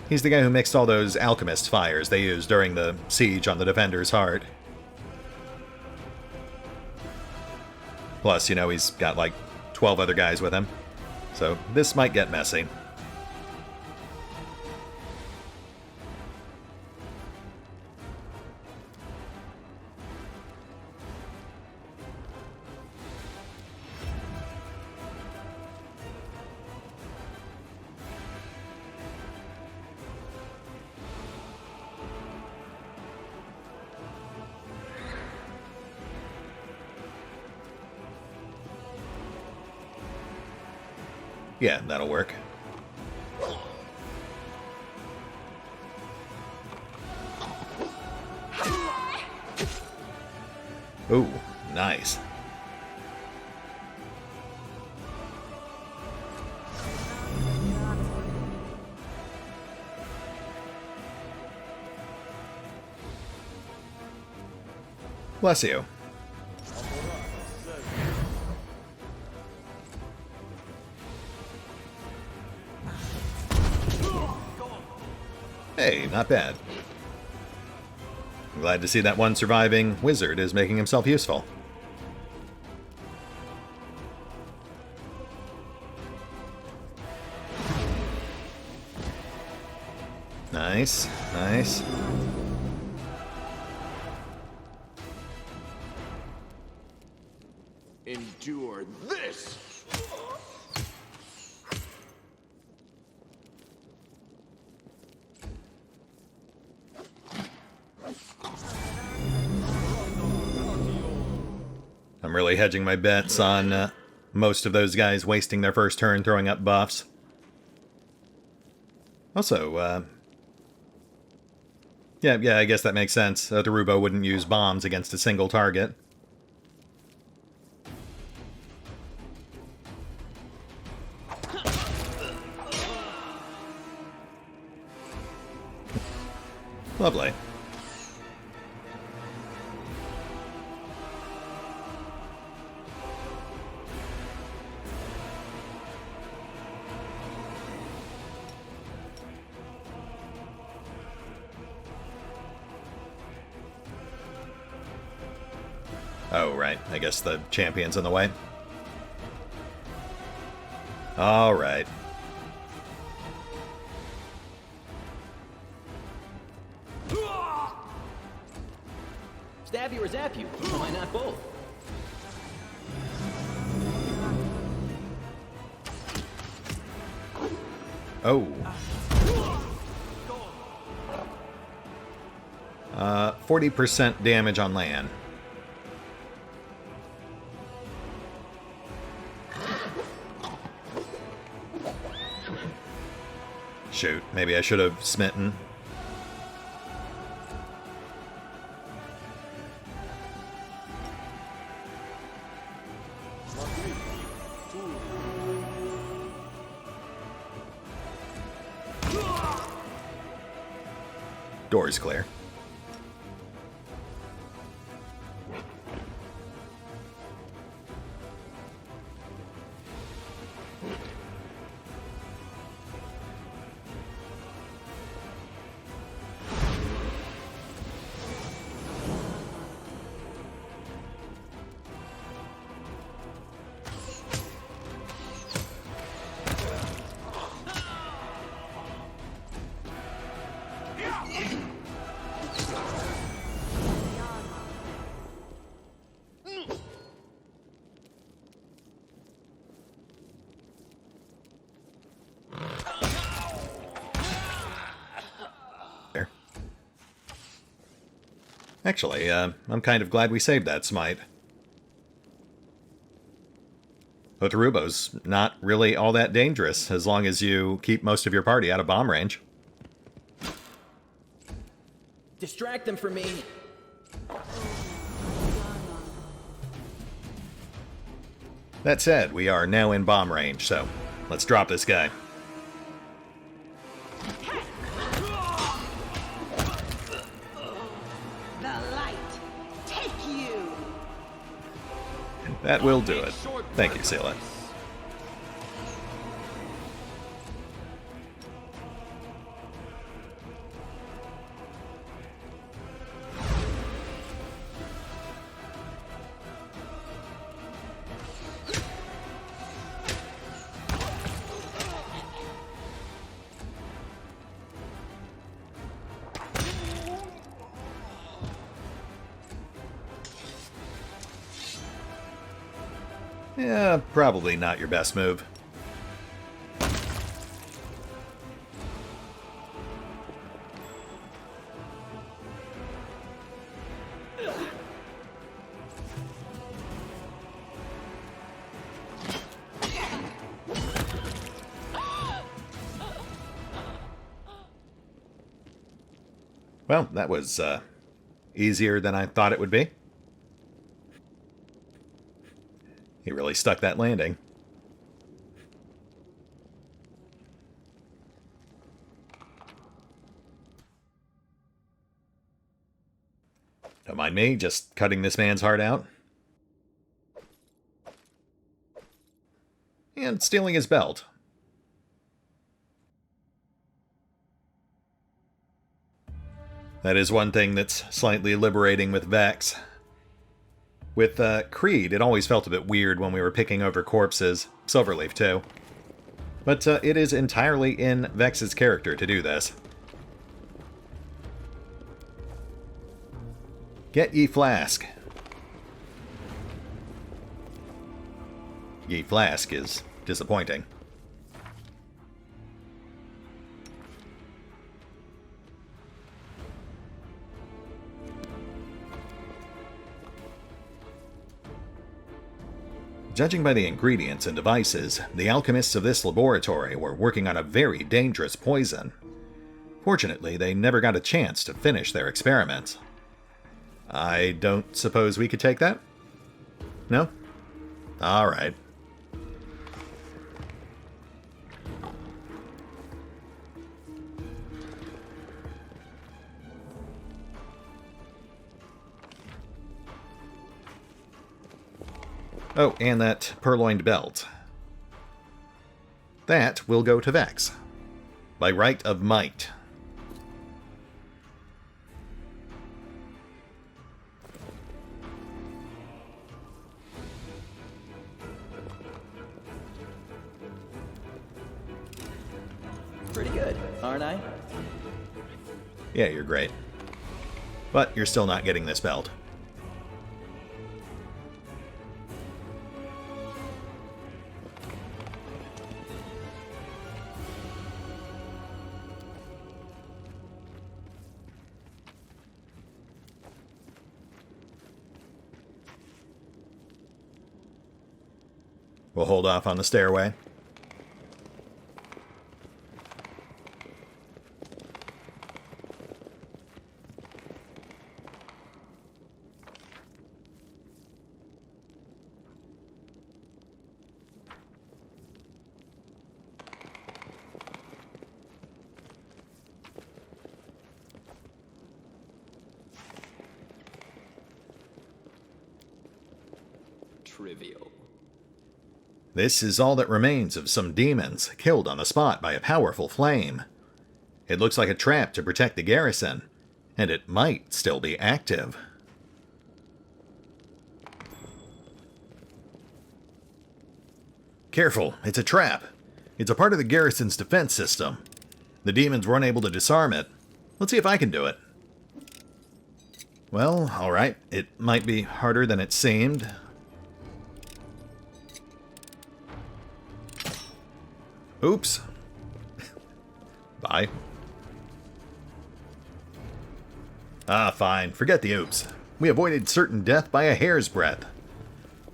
[SPEAKER 1] He's the guy who mixed all those alchemist fires they used during the siege on the Defender's Heart. Plus, you know, he's got like 12 other guys with him. So this might get messy. Yeah, that'll work. Ooh, nice. Bless you. Hey, not bad. I'm glad to see that one surviving wizard is making himself useful. Nice, nice.
[SPEAKER 5] Endure this!
[SPEAKER 1] I'm really hedging my bets on most of those guys wasting their first turn throwing up buffs. Also, yeah, I guess that makes sense. Otharubo wouldn't use bombs against a single target. Lovely. Oh, right. I guess the champion's in the way. All right.
[SPEAKER 3] Stab you or zap you? Why not both?
[SPEAKER 1] Oh. 40% damage on land. Shoot, maybe I should have smitten. Door's clear. Actually, I'm kind of glad we saved that smite. Otarubo's not really all that dangerous, as long as you keep most of your party out of bomb range.
[SPEAKER 3] Distract them from me.
[SPEAKER 1] That said, we are now in bomb range, so let's drop this guy. That will do it. Thank you, Seela. Yeah, probably not your best move. Well, that was easier than I thought it would be. He really stuck that landing. Don't mind me, just cutting this man's heart out. And stealing his belt. That is one thing that's slightly liberating with Vex. With Creed, it always felt a bit weird when we were picking over corpses. Silverleaf, too. But it is entirely in Vex's character to do this. Get ye flask. Ye flask is disappointing. Judging by the ingredients and devices, the alchemists of this laboratory were working on a very dangerous poison. Fortunately, they never got a chance to finish their experiments. I don't suppose we could take that? No? Alright. Oh, and that purloined belt. That will go to Vex. By right of might.
[SPEAKER 3] Pretty good, aren't I?
[SPEAKER 1] Yeah, you're great. But you're still not getting this belt. We'll hold off on the stairway.
[SPEAKER 4] trivial.
[SPEAKER 1] This is all that remains of some demons killed on the spot by a powerful flame. It looks like a trap to protect the garrison, and it might still be active. Careful, it's a trap. It's a part of the garrison's defense system. The demons were unable to disarm it. Let's see if I can do it. Well, alright. It might be harder than it seemed. Oops. Bye. Ah, fine. Forget the oops. We avoided certain death by a hair's breadth.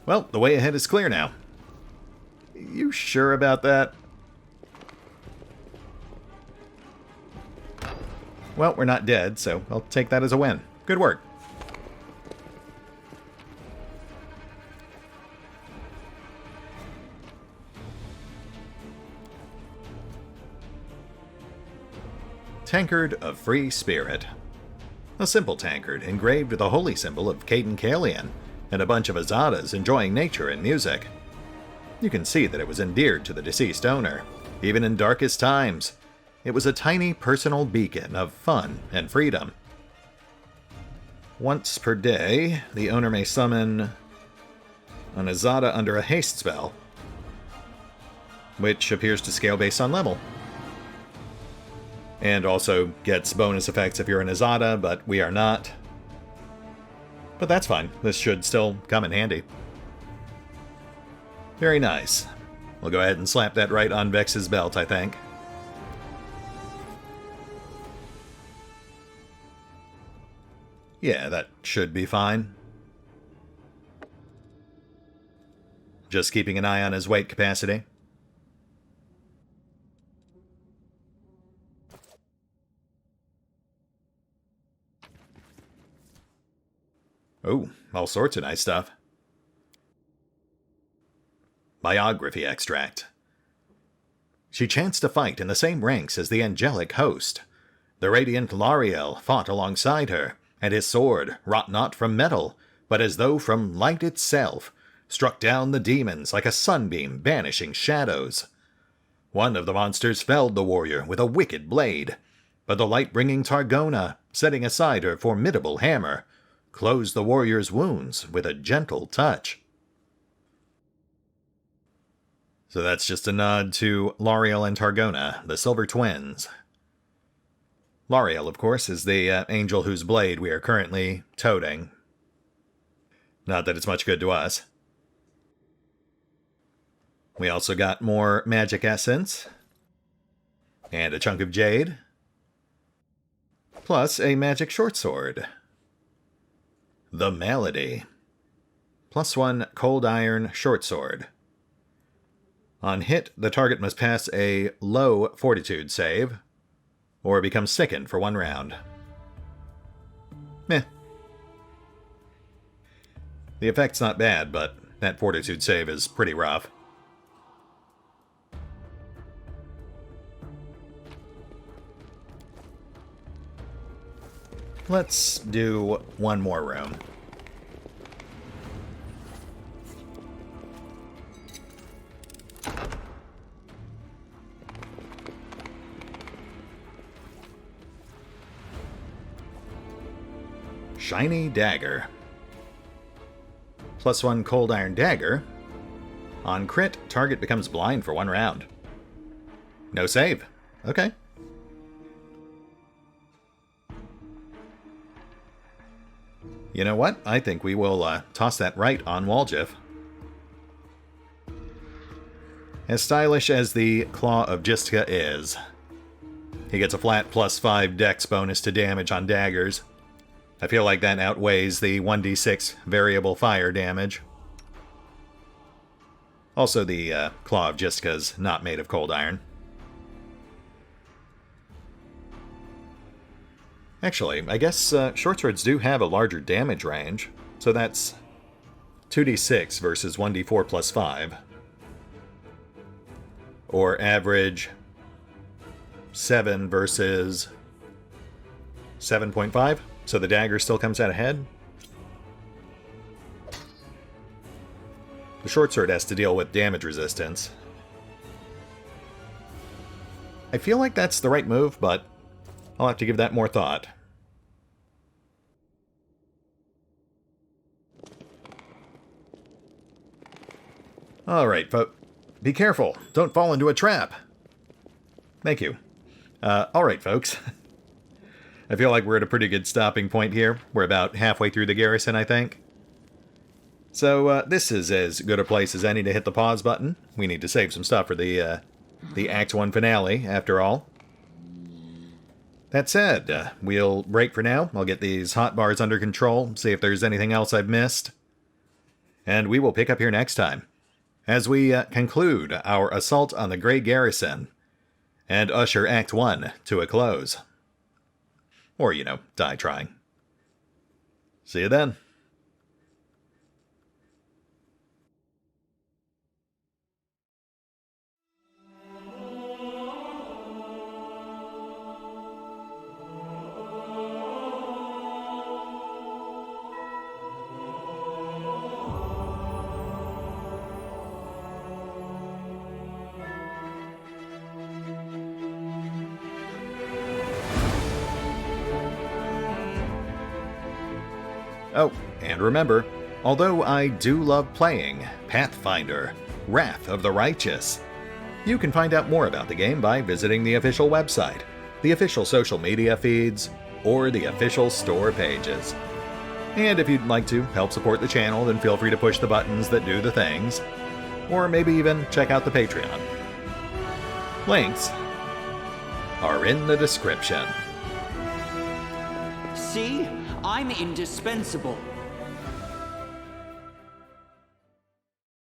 [SPEAKER 1] Well, the way ahead is clear now. You sure about that? Well, we're not dead, so I'll take that as a win. Good work. Tankard of Free Spirit. A simple tankard engraved with the holy symbol of Caden Kalian and a bunch of Azadas enjoying nature and music. You can see that it was endeared to the deceased owner, even in darkest times. It was a tiny personal beacon of fun and freedom. Once per day, the owner may summon an Azada under a haste spell, which appears to scale based on level. And also gets bonus effects if you're an Azada, but we are not. But that's fine. This should still come in handy. Very nice. We'll go ahead and slap that right on Vex's belt, I think. Yeah, that should be fine. Just keeping an eye on his weight capacity. Oh, all sorts of nice stuff. Biography extract. She chanced to fight in the same ranks as the angelic host. The radiant Lariel fought alongside her, and his sword, wrought not from metal, but as though from light itself, struck down the demons like a sunbeam banishing shadows. One of the monsters felled the warrior with a wicked blade, but the light-bringing Targona, setting aside her formidable hammer, closed the warrior's wounds with a gentle touch. So that's just a nod to Lariel and Targona, the Silver Twins. Lariel, of course, is the angel whose blade we are currently toting. Not that it's much good to us. We also got more magic essence. And a chunk of jade. Plus a magic short sword. The Malady. +1 cold iron short sword. On hit, the target must pass a low fortitude save, or become sickened for 1 round. Meh. The effect's not bad, but that fortitude save is pretty rough. Let's do one more room. Shiny Dagger. +1 cold iron dagger. On crit, target becomes blind for 1 round. No save. Okay. You know what? I think we will toss that right on Waljiff. As stylish as the Claw of Jistka is, he gets a flat +5 dex bonus to damage on daggers. I feel like that outweighs the 1d6 variable fire damage. Also, the Claw of Jistka's not made of cold iron. Actually, I guess short swords do have a larger damage range, so that's 2d6 versus 1d4 +5. Or average 7 versus 7.5. So the dagger still comes out ahead. The short sword has to deal with damage resistance. I feel like that's the right move, but I'll have to give that more thought. Alright, folks. Be careful. Don't fall into a trap. Thank you. Alright, folks. I feel like we're at a pretty good stopping point here. We're about halfway through the garrison, I think. So, this is as good a place as any to hit the pause button. We need to save some stuff for the Act 1 finale, after all. That said, we'll break for now. I'll get these hotbars under control, see if there's anything else I've missed. And we will pick up here next time, as we conclude our assault on the Grey Garrison, and usher Act 1 to a close. Or, you know, die trying. See you then. Oh, and remember, although I do love playing Pathfinder, Wrath of the Righteous, you can find out more about the game by visiting the official website, the official social media feeds, or the official store pages. And if you'd like to help support the channel, then feel free to push the buttons that do the things, or maybe even check out the Patreon. Links are in the description.
[SPEAKER 4] See? I'm indispensable.